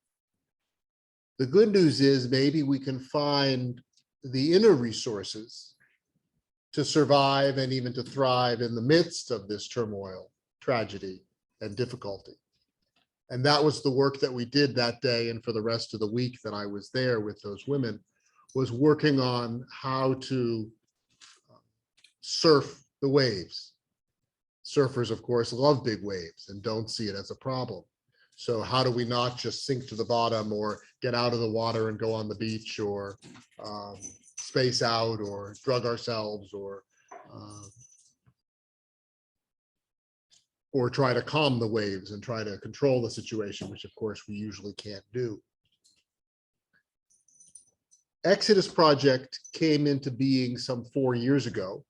The good news is maybe we can find the inner resources to survive and even to thrive in the midst of this turmoil, tragedy, and difficulty. And that was the work that we did that day, and for the rest of the week that I was there with those women, was working on how to surf the waves. Surfers, of course, love big waves and don't see it as a problem. So how do we not just sink to the bottom or get out of the water and go on the beach or space out or drug ourselves or try to calm the waves and try to control the situation, which of course we usually can't do. Exodus Project came into being some 4 years ago.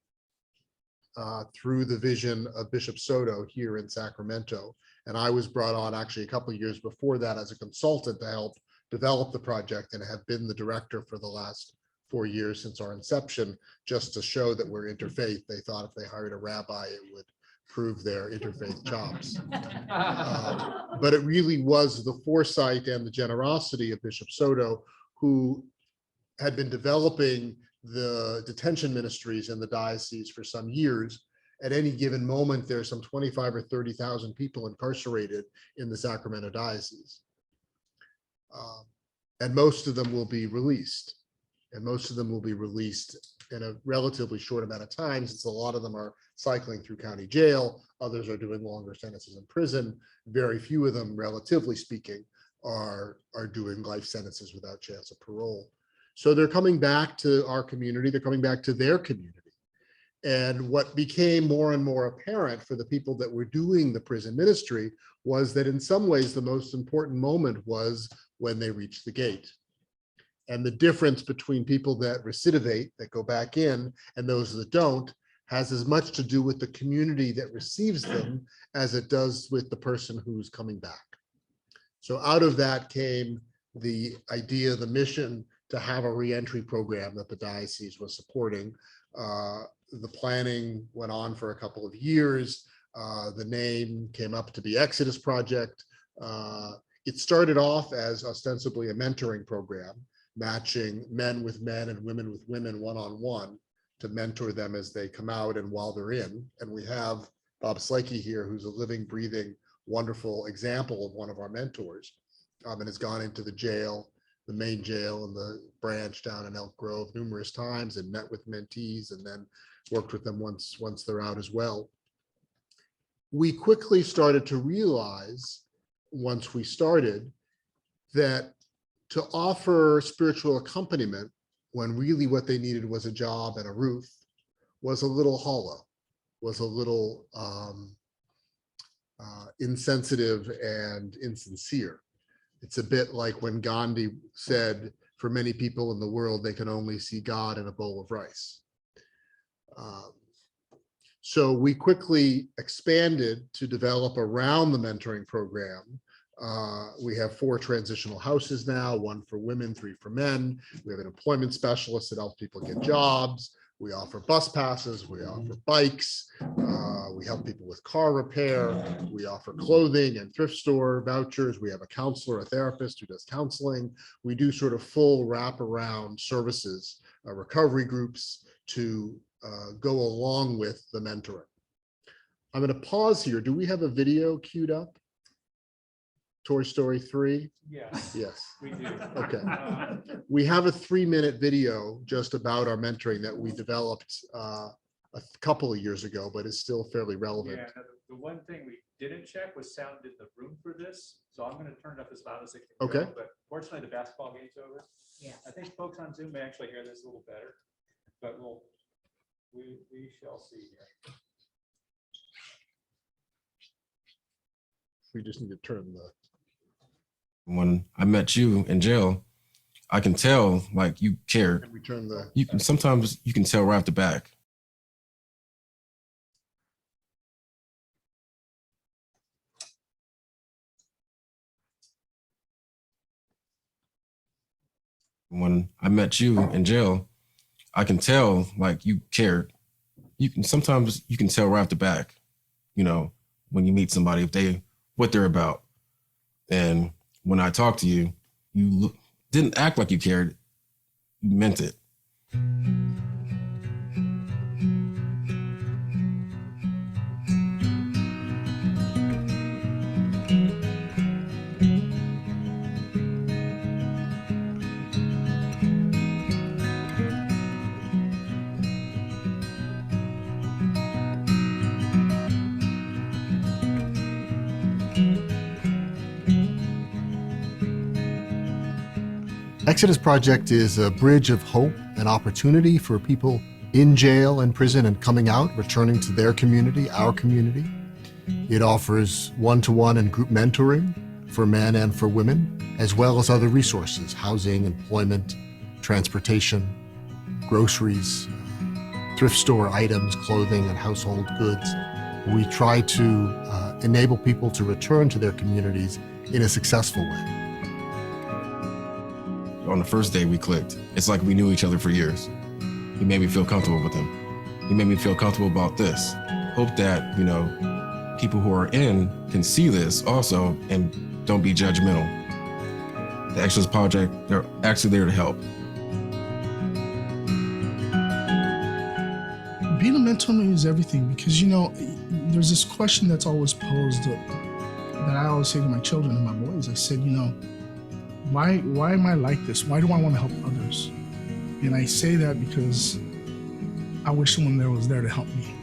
through the vision of Bishop Soto here in Sacramento. And I was brought on actually a couple of years before that as a consultant to help develop the project, and have been the director for the last 4 years since our inception, just to show that we're interfaith. They thought if they hired a rabbi, it would prove their interfaith chops. But it really was the foresight and the generosity of Bishop Soto, who had been developing the detention ministries in the diocese for some years. At any given moment, there's some 25 or 30,000 people incarcerated in the Sacramento diocese. And most of them will be released. And most of them will be released in a relatively short amount of time, since a lot of them are cycling through county jail. Others are doing longer sentences in prison. Very few of them, relatively speaking, are doing life sentences without chance of parole. So they're coming back to our community. They're coming back to their community. And what became more and more apparent for the people that were doing the prison ministry was that in some ways, the most important moment was when they reached the gate. And the difference between people that recidivate, that go back in, and those that don't, has as much to do with the community that receives them as it does with the person who's coming back. So out of that came the idea, the mission, to have a reentry program that the diocese was supporting. The planning went on for a couple of years. The name came up to be Exodus Project. It started off as ostensibly a mentoring program, matching men with men and women with women one-on-one to mentor them as they come out and while they're in. And we have Bob Slakey here, who's a living, breathing, wonderful example of one of our mentors, and has gone into the jail, the main jail and the branch down in Elk Grove numerous times, and met with mentees and then worked with them once they're out as well. We quickly started to realize, once we started, that to offer spiritual accompaniment when really what they needed was a job and a roof was a little hollow, was a little insensitive and insincere. It's a bit like when Gandhi said, for many people in the world, they can only see God in a bowl of rice. So we quickly expanded to develop around the mentoring program. We have 4 transitional houses now, 1 for women, 3 for men. We have an employment specialist that helps people get jobs. We offer bus passes, we offer bikes, we help people with car repair, we offer clothing and thrift store vouchers. We have a counselor, a therapist who does counseling. We do sort of full wraparound services, recovery groups to go along with the mentoring. I'm going to pause here. Do we have a video queued up? Toy Story 3? Yes. Yes. We do. Okay. We have a 3-minute video just about our mentoring that we developed a couple of years ago, but is still fairly relevant. Yeah, the one thing we didn't check was sound in the room for this, so I'm going to turn it up as loud as it can go. Okay. But fortunately, the basketball game's over. Yeah. I think folks on Zoom may actually hear this a little better, but we shall see here. We just need to turn the. When I met you in jail, I can tell like you cared. Can we turn the. You can sometimes you can tell right off the back. When I met you in jail, I can tell like you cared. You can sometimes you can tell right off the back, you know, when you meet somebody if what they're about. And when I talked to you, you didn't act like you cared. You meant it. Exodus Project is a bridge of hope and opportunity for people in jail and prison and coming out, returning to their community, our community. It offers one-to-one and group mentoring for men and for women, as well as other resources, housing, employment, transportation, groceries, thrift store items, clothing, and household goods. We try to enable people to return to their communities in a successful way. On the first day we clicked, it's like we knew each other for years. He made me feel comfortable with him. He made me feel comfortable about this. Hope that, people who are in can see this also and don't be judgmental. The Exodus Project, they're actually there to help. Being a mentor to me is everything because, there's this question that's always posed that I always say to my children and my boys. I said, why am I like this? Why do I want to help others? And I say that because I wish someone there was there to help me.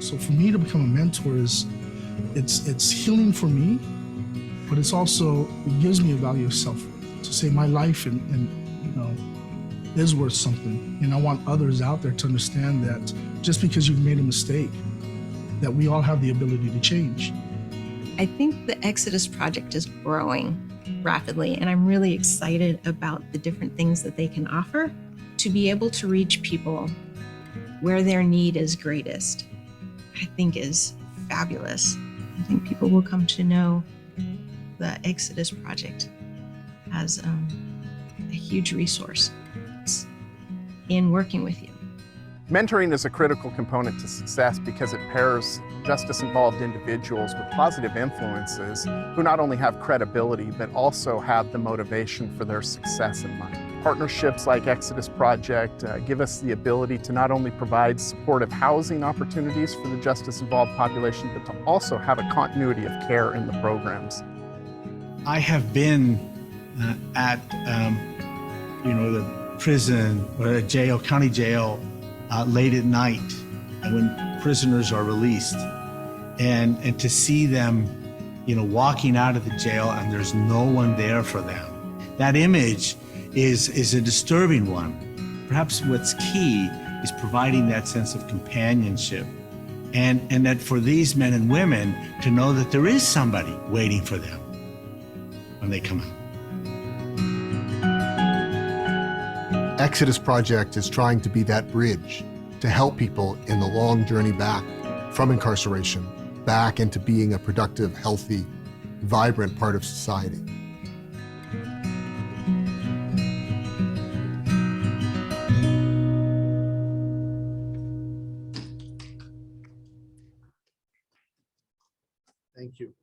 So for me to become a mentor it's healing for me, but it gives me a value of self-worth to say my life and is worth something. And I want others out there to understand that just because you've made a mistake, that we all have the ability to change. I think the Exodus Project is growing rapidly, and I'm really excited about the different things that they can offer to be able to reach people where their need is greatest. I think is fabulous. I think people will come to know the Exodus Project as a huge resource in working with you. Mentoring is a critical component to success because it pairs justice-involved individuals with positive influences who not only have credibility, but also have the motivation for their success in mind. Partnerships like Exodus Project give us the ability to not only provide supportive housing opportunities for the justice-involved population, but to also have a continuity of care in the programs. I have been at the prison or a jail, county jail, late at night when prisoners are released, and to see them, walking out of the jail and there's no one there for them. That image is a disturbing one. Perhaps what's key is providing that sense of companionship, and that for these men and women to know that there is somebody waiting for them when they come out. Exodus Project is trying to be that bridge to help people in the long journey back from incarceration, back into being a productive, healthy, vibrant part of society. Thank you.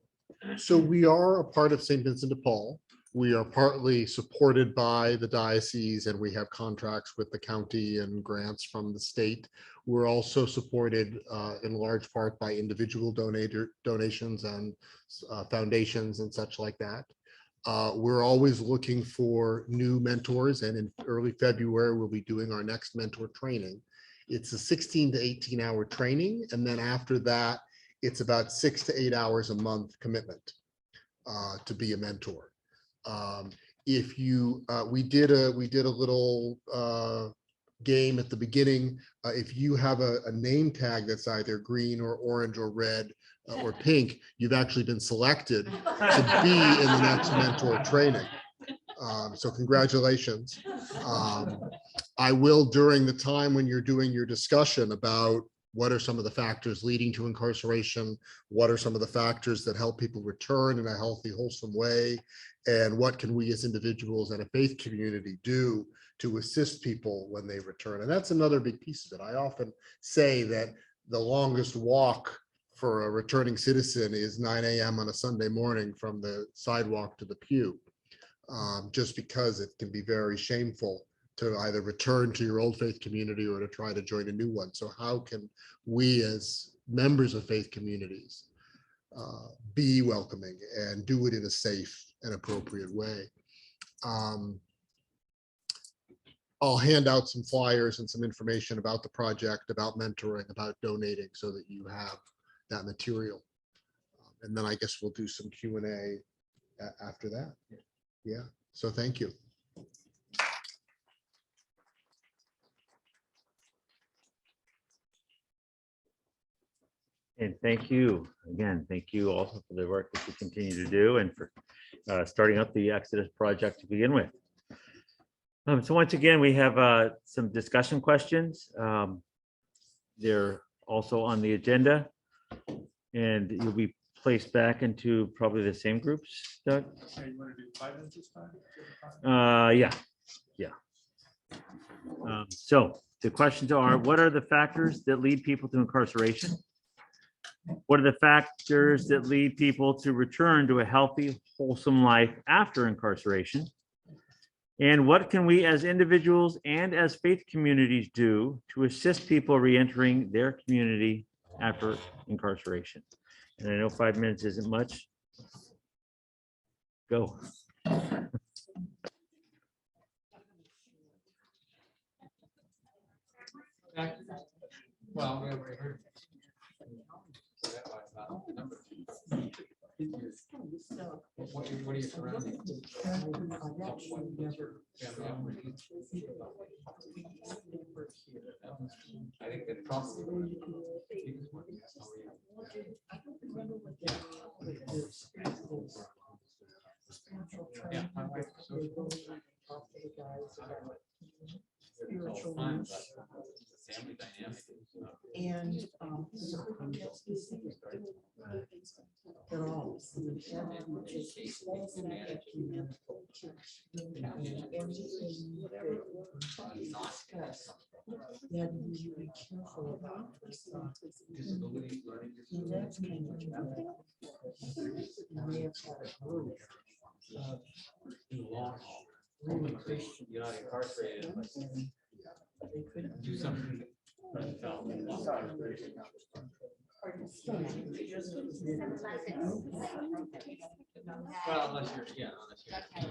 So we are a part of St. Vincent de Paul. We are partly supported by the diocese, and we have contracts with the county and grants from the state. We're also supported in large part by individual donations and foundations and such like that. We're always looking for new mentors, and in early February, we'll be doing our next mentor training. It's a 16 to 18 hour training, and then after that, it's about 6 to 8 hours a month commitment to be a mentor. If you, we did a little game at the beginning. If you have a name tag that's either green or orange or red or pink, you've actually been selected to be in the next mentor training. So congratulations. I will, during the time when you're doing your discussion about what are some of the factors leading to incarceration, what are some of the factors that help people return in a healthy, wholesome way, and what can we as individuals and a faith community do to assist people when they return. And that's another big piece of it. I often say that the longest walk for a returning citizen is 9 a.m. on a Sunday morning from the sidewalk to the pew, just because it can be very shameful to either return to your old faith community or to try to join a new one. So how can we as members of faith communities be welcoming and do it in a safe and appropriate way? I'll hand out some flyers and some information about the project, about mentoring, about donating, so that you have that material. And then I guess we'll do some Q&A after that. Yeah, so thank you. And thank you again. Thank you also for the work that you continue to do and for starting up the Exodus Project to begin with. So once again, we have some discussion questions. They're also on the agenda. And you'll be placed back into probably the same groups, Doug? Okay, you want to do 5 minutes this time? Yeah. So the questions are, what are the factors that lead people to incarceration? What are the factors that lead people to return to a healthy, wholesome life after incarceration? And what can we as individuals and as faith communities do to assist people reentering their community after incarceration? And I know 5 minutes isn't much. Go. Well, we already heard. What are you surrounding? I think that probably. Yeah, my wife is social. Spiritual family dynamic. And they're all you had to be really careful about disability learning. And that's kind of and they have had a group of really Christian, you're not incarcerated, but they couldn't do something. Well, unless you're, yeah, unless you're. Yeah.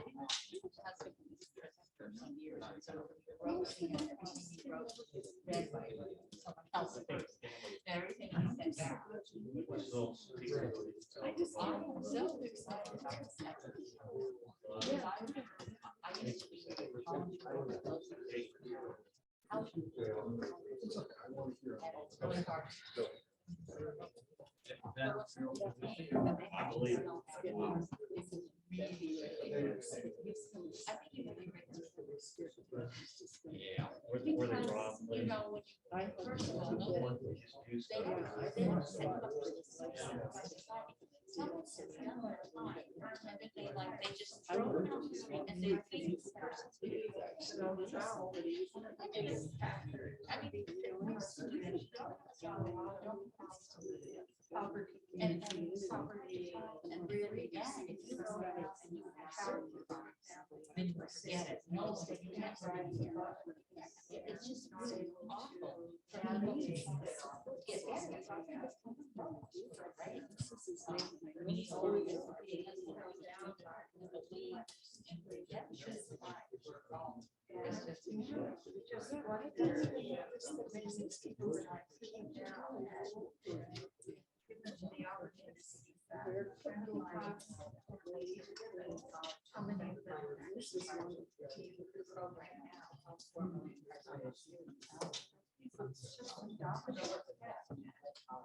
It's just awful.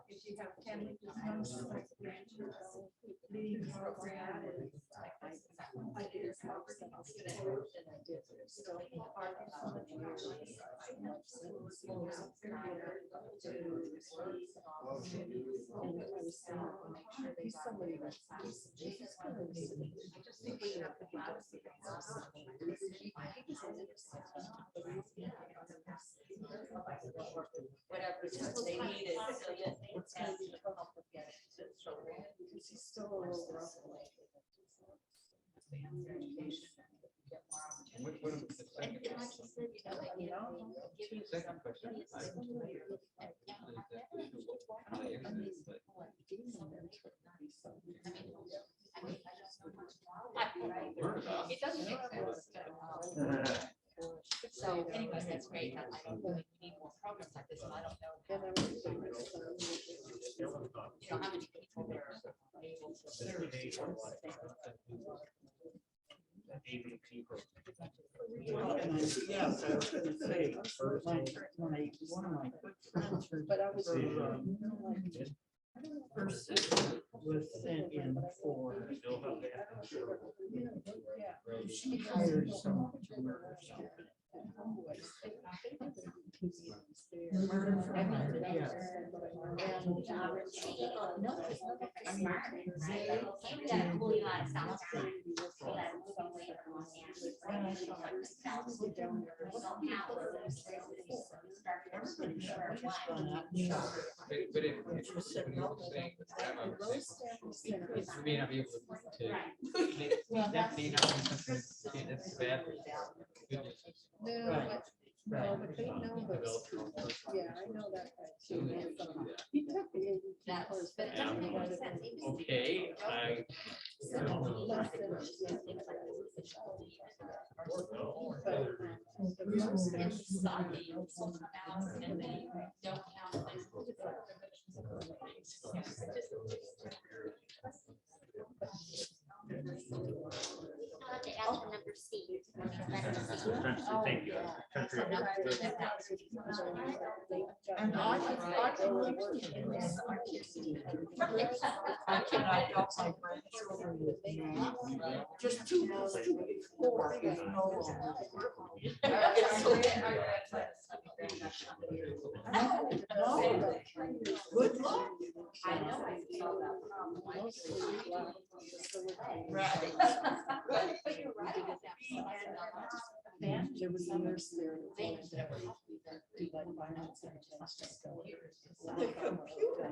If you have family members like leading program, ideas how we're going to get it. So I just think we have to be whatever it is they need it, so that they can help them get it. Because he's still a little rough. And like you said, give you second question. It doesn't make sense. So anyways, that's great. I don't know if we need more programs like this, and I don't know. You know, how many people there are able to serve. Yes, I was gonna say, one of my good friends, but I was person was sent in for. She hired someone to work. We may not be able to. That may not be something that's bad. Good news is No, but they know those people. Yeah, I know that guy too. He took the ADP course, but it doesn't make any sense. okay. I'll have to ask for number C. Thank you. I cannot help my grandchildren with math. Just two plus two is four is no longer. Good luck. I know. Right. But you're right. There was a nurse there. The computer.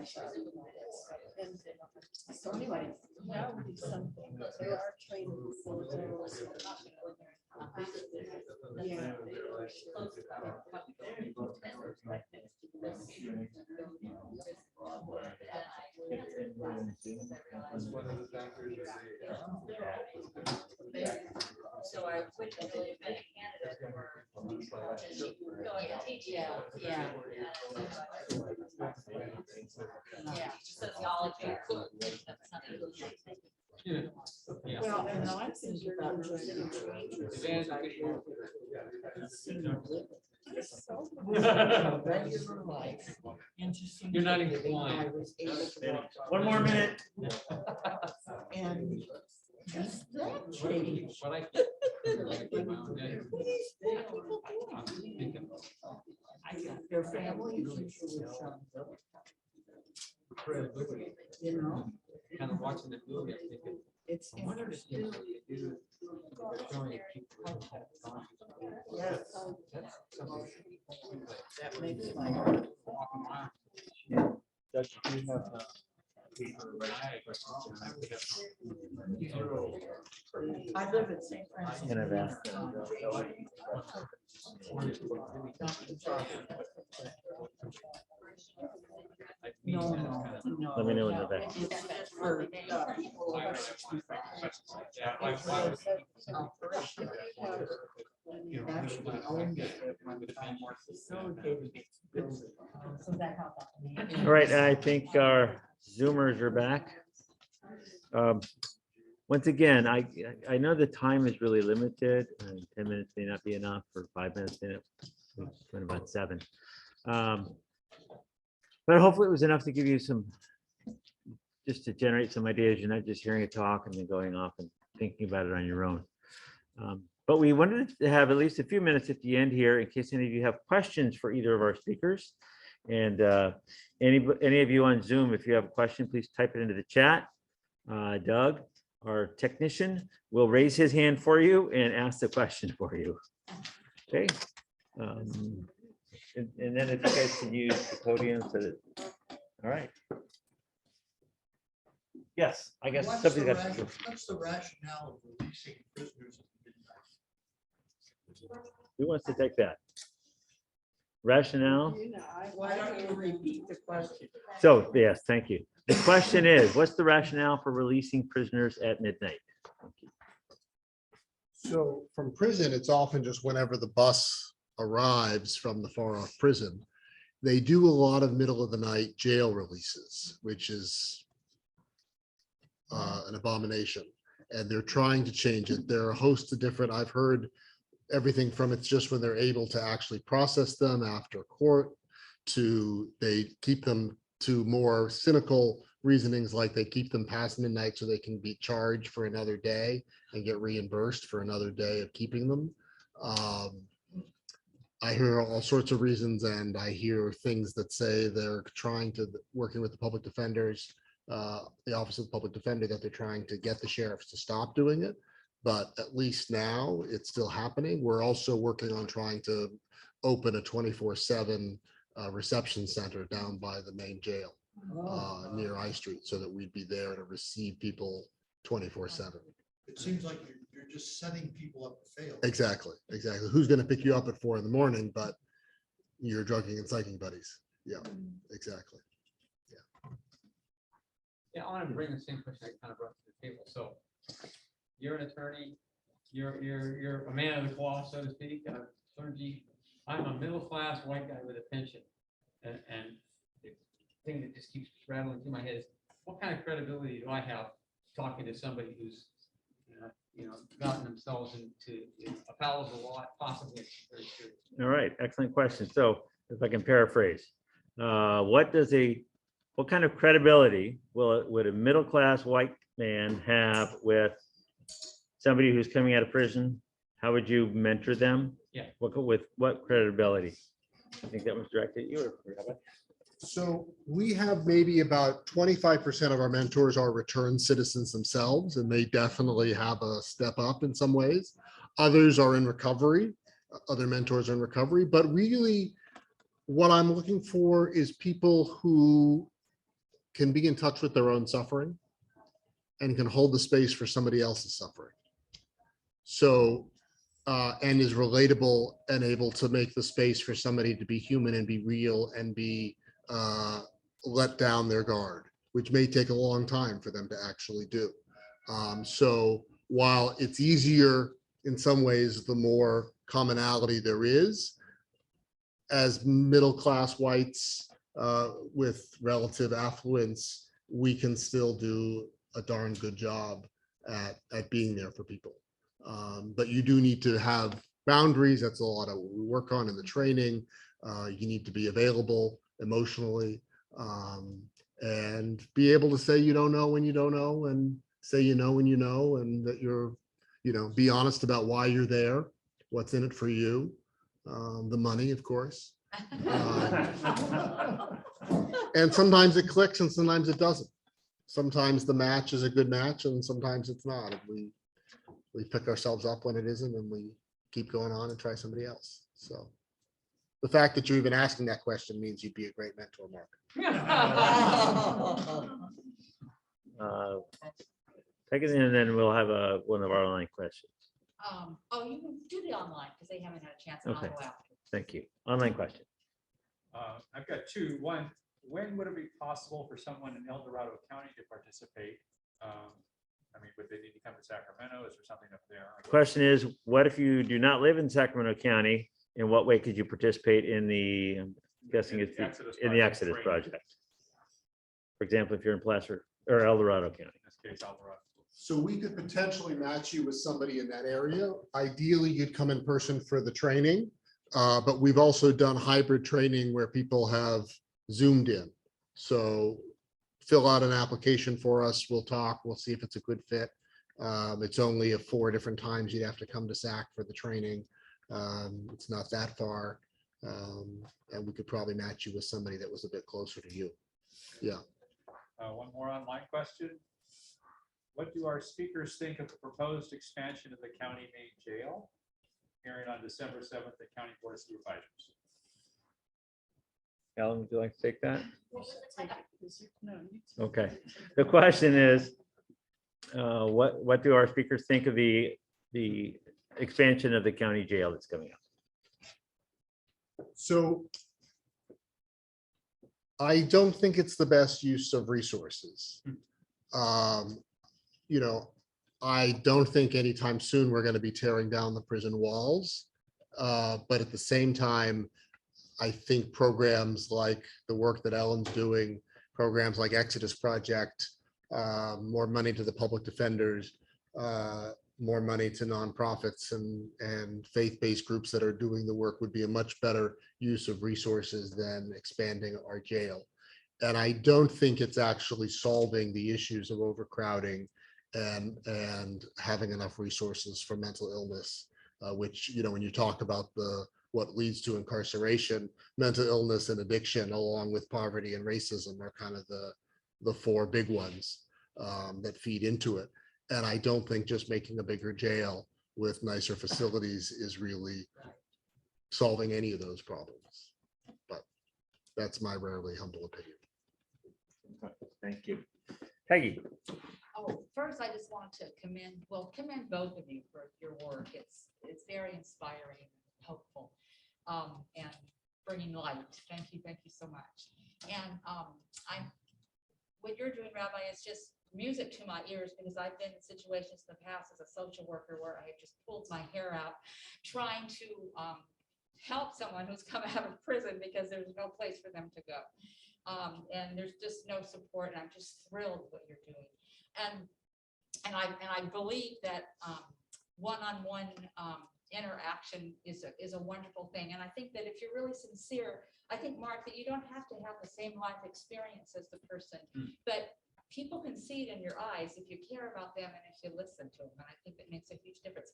And so anyway, that would be something. They are training. Yeah. So I wouldn't really have been a candidate for teaching. Yeah. Yeah, sociology. That's something. Yeah. Well, and I think about just the changes. Regular life. Interesting. You're not thing that inclined. I was able to watch. One more minute. And just that change. What I. Their families usually sums up. You know, Kind of watching the movie, I'm thinking. it's interesting. Yes. That makes my heart. Judge, do you have I live in St. Francis. And I've asked No. Let me know when you're back. It's just for people over 65. Actually owned it. Facilitated it. All right, I think our Zoomers are back. Once again, I know the time is really limited, and 10 minutes may not be enough, or 5 minutes, we're about 7. But hopefully it was enough to give you some, just to generate some ideas. You're not just hearing a talk and then going off and thinking about it on your own. But we wanted to have at least a few minutes at the end here in case any of you have questions for either of our speakers. And any of you on Zoom, if you have a question, please type it into the chat. Doug, our technician, will raise his hand for you and ask the question for you. Okay. And then if you guys can use the podium so that, all right. Yes, I guess something that's. What's the rationale of releasing prisoners at midnight? Who wants to take that? Rationale? Why don't you repeat the question? So, yes, thank you. The question is, what's the rationale for releasing prisoners at midnight? So from prison, it's often just whenever the bus arrives from the far off prison. They do a lot of middle of the night jail releases, which is an abomination. And they're trying to change it. There are a host of different, I've heard everything from it's just when they're able to actually process them after court, to they keep them to more cynical reasonings, like they keep them past midnight so they can be charged for another day and get reimbursed for another day of keeping them. I hear all sorts of reasons, and I hear things that say they're trying to, working with the public defenders, the Office of the Public Defender, that they're trying to get the sheriffs to stop doing it. But at least now it's still happening. We're also working on trying to open a 24/7 reception center down by the main jail near I Street, so that we'd be there to receive people 24/7. It seems like you're just setting people up to fail. Exactly, exactly. Who's going to pick you up at 4 a.m, but your drugging and psyching buddies? Yeah, exactly. Yeah, I want to bring the same question I kind of brought to the table. So you're an attorney, you're a man of the cloth, so to speak, clergy. I'm a middle-class white guy with a pension. And the thing that just keeps rattling through my head is, what kind of credibility do I have talking to somebody who's, gotten themselves into a foul of the law, possibly very serious? All right, excellent question. So if I can paraphrase, what kind of credibility would a middle-class white man have with somebody who's coming out of prison? How would you mentor them? Yeah. With what credibility? I think that was directed at you. Rabbi. So we have maybe about 25% of our mentors are returned citizens themselves, and they definitely have a step up in some ways. Others are in recovery. Other mentors are in recovery. But really, what I'm looking for is people who can be in touch with their own suffering and can hold the space for somebody else's suffering. So, and is relatable and able to make the space for somebody to be human and be real and be let down their guard, which may take a long time for them to actually do. So while it's easier in some ways, the more commonality there is, as middle-class whites with relative affluence, we can still do a darn good job at being there for people. But you do need to have boundaries. That's a lot of what we work on in the training. You need to be available emotionally and be able to say you don't know when you don't know, and say you know when you know, and that you're, be honest about why you're there, what's in it for you, the money, of course. And sometimes it clicks and sometimes it doesn't. Sometimes the match is a good match and sometimes it's not. And we pick ourselves up when it isn't, and we keep going on and try somebody else. So the fact that you're even asking that question means you'd be a great mentor, Mark. Take it in, and then we'll have one of our online questions. Oh, you can do the online because they haven't had a chance. And Okay. I'll go out. Thank you. Online question. I've got two. One, when would it be possible for someone in El Dorado County to participate? Would they need to come to Sacramento? Is there something up there? Question is, what if you do not live in Sacramento County? In what way could you participate in the, I'm guessing it's in the Exodus project? For example, if you're in Placer or El Dorado County. In this case, El Dorado. So we could potentially match you with somebody in that area. Ideally, you'd come in person for the training, but we've also done hybrid training where people have Zoomed in. So fill out an application for us. We'll talk. We'll see if it's a good fit. It's only 4 different times you'd have to come to SAC for the training. It's not that far. And we could probably match you with somebody that was a bit closer to you. Yeah. One more online question. What do our speakers think of the proposed expansion of the county main jail? Hearing on December 7th, the County Board of Supervisors. Alan, would you like to take that? Okay. The question is, what do our speakers think of the expansion of the county jail that's coming up? So I don't think it's the best use of resources. I don't think anytime soon we're going to be tearing down the prison walls. But at the same time, I think programs like the work that Ellen's doing, programs like Exodus Project, more money to the public defenders, more money to nonprofits and faith-based groups that are doing the work would be a much better use of resources than expanding our jail. And I don't think it's actually solving the issues of overcrowding and having enough resources for mental illness, which, when you talk about the what leads to incarceration, mental illness and addiction, along with poverty and racism are kind of the four big ones that feed into it. And I don't think just making a bigger jail with nicer facilities is really solving any of those problems. But that's my rarely humble opinion. Thank you. Peggy. Oh, first, I just want to commend both of you for your work. It's very inspiring, and helpful, and bringing light. Thank you so much. And what you're doing, Rabbi, is just music to my ears, because I've been in situations in the past as a social worker where I just pulled my hair out trying to help someone who's come out of prison because there's no place for them to go. And there's just no support, and I'm just thrilled what you're doing. And I believe that one-on-one interaction is a wonderful thing. And I think that if you're really sincere, I think, Mark, that you don't have to have the same life experience as the person, but people can see it in your eyes if you care about them and if you listen to them. And I think that makes a huge difference.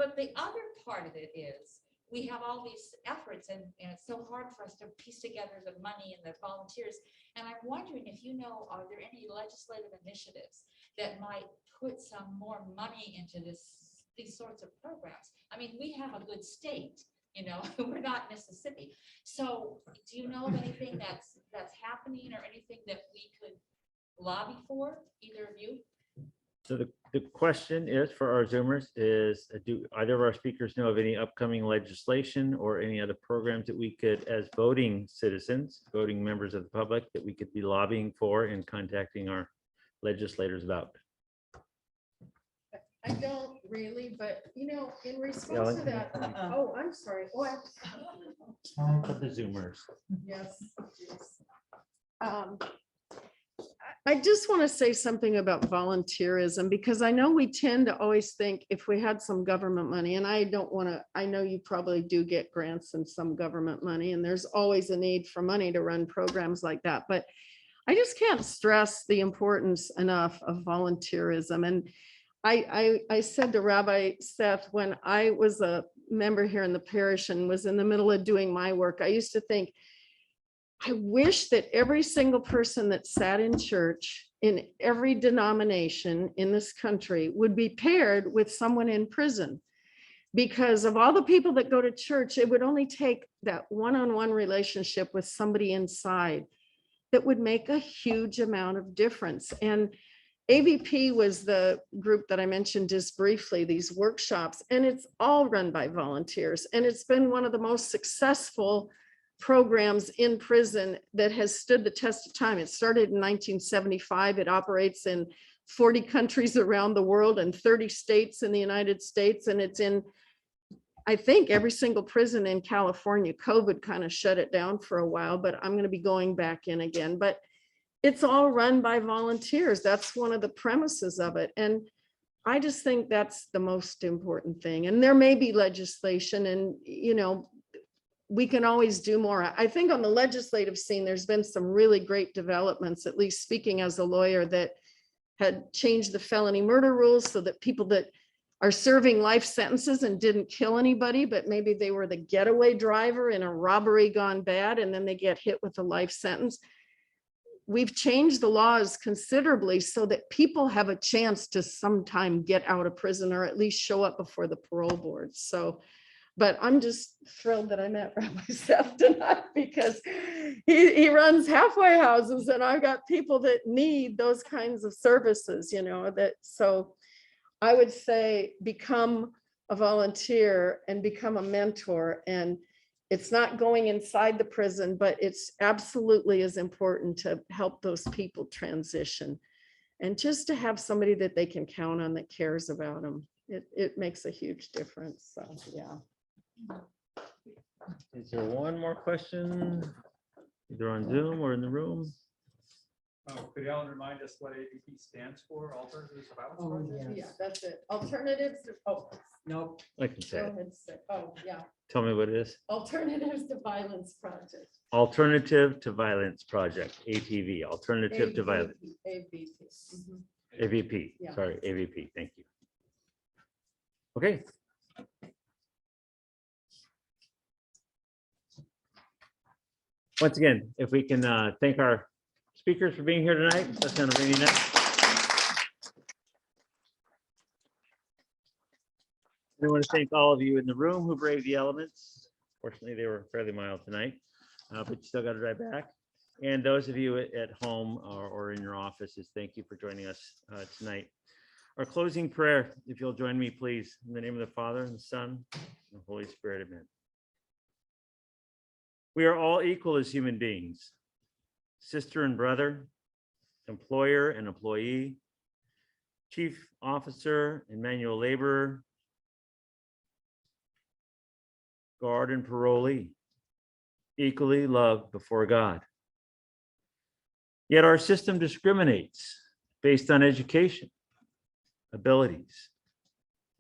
But the other part of it is we have all these efforts, and it's so hard for us to piece together the money and the volunteers. And I'm wondering if you know, are there any legislative initiatives that might put some more money into these sorts of programs? I mean, we have a good state, you know, we're not Mississippi. So do you know of anything that's happening, or anything that we could lobby for, either of you? So the question is for our Zoomers is, do either of our speakers know of any upcoming legislation or any other programs that we could, as voting citizens, voting members of the public, that we could be lobbying for and contacting our legislators about? I don't really, but you know, in response to that, oh, I'm sorry. Oh, For the Zoomers. yes. I just want to say something about volunteerism, because I know we tend to always think if we had some government money, and I don't want to, I know you probably do get grants and some government money, and there's always a need for money to run programs like that. But I just can't stress the importance enough of volunteerism. And I said to Rabbi Seth, when I was a member here in the parish and was in the middle of doing my work, I used to think, I wish that every single person that sat in church in every denomination in this country would be paired with someone in prison. Because of all the people that go to church, it would only take that one-on-one relationship with somebody inside that would make a huge amount of difference. And AVP was the group that I mentioned just briefly, these workshops, and it's all run by volunteers. And it's been one of the most successful programs in prison that has stood the test of time. It started in 1975. It operates in 40 countries around the world and 30 states in the United States. And it's in, I think, every single prison in California. COVID kind of shut it down for a while, but I'm going to be going back in again. But it's all run by volunteers. That's one of the premises of it. And I just think that's the most important thing. And there may be legislation, and, you know, we can always do more. I think on the legislative scene, there's been some really great developments, at least speaking as a lawyer, that had changed the felony murder rules so that people that are serving life sentences and didn't kill anybody, but maybe they were the getaway driver in a robbery gone bad, and then they get hit with a life sentence. We've changed the laws considerably so that people have a chance to sometime get out of prison, or at least show up before the parole board. So, but I'm just thrilled that I met Rabbi Seth tonight, because he runs halfway houses, and I've got people that need those kinds of services, you know, that, so I would say become a volunteer and become a mentor. And it's not going inside the prison, but it's absolutely as important to help those people transition, and just to have somebody that they can count on that cares about them. It makes a huge difference. So, yeah. Is there one more question, either on Zoom or in the room? Could Ellen remind us what AVP stands for? Alternatives to Violence? Oh, Project? yeah, that's it. Alternatives. Oh, Nope. I can say go it. ahead. Oh, yeah. Tell me what it is. Alternatives to Violence Project. Alternative to Violence Project, ATV, Alternative to Violence. AVP. AVP, Yeah. sorry, AVP, thank you. Okay. Once again, if we can thank our speakers for being here tonight. That's on a rainy night. I want to thank all of you in the room who braved the elements. Fortunately, they were fairly mild tonight, but you still got to drive back. And those of you at home or in your offices, thank you for joining us tonight. Our closing prayer, if you'll join me, please, in the name of the Father and the Son and the Holy Spirit, amen. We are all equal as human beings, sister and brother, employer and employee, chief officer and manual laborer, guard and parolee, equally loved before God. Yet our system discriminates based on education, abilities,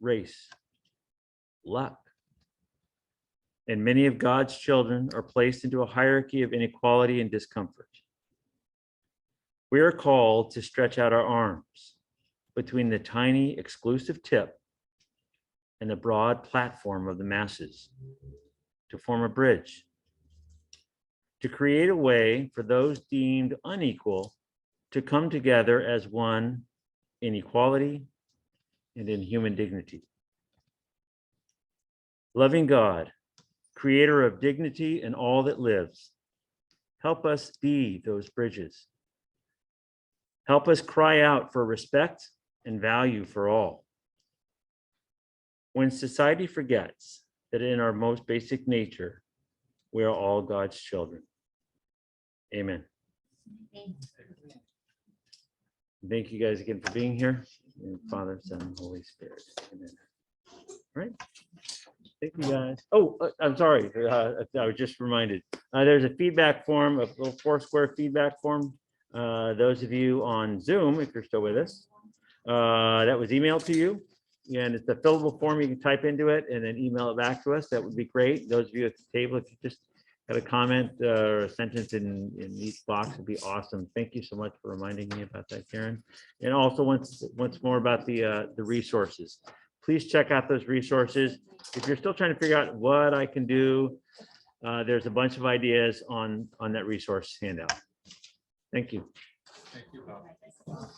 race, luck. And many of God's children are placed into a hierarchy of inequality and discomfort. We are called to stretch out our arms between the tiny exclusive tip and the broad platform of the masses to form a bridge, to create a way for those deemed unequal to come together as one in equality and in human dignity. Loving God, creator of dignity and all that lives, help us be those bridges. Help us cry out for respect and value for all. When society forgets that in our most basic nature, we are all God's children. Amen. Thank you guys again for being here. In the Father, Son, and Holy Spirit. Amen. All right. Thank you guys. Oh, I'm sorry. I was just reminded. There's a feedback form, a little Foursquare feedback form. Those of you on Zoom, if you're still with us, that was emailed to you. And it's a fillable form. You can type into it and then email it back to us. That would be great. Those of you at the table, if you just have a comment or a sentence in each box, would be awesome. Thank you so much for reminding me about that, Karen. And also once more about the resources. Please check out those resources. If you're still trying to figure out what I can do, there's a bunch of ideas on that resource handout. Thank you. Thank you, Bob.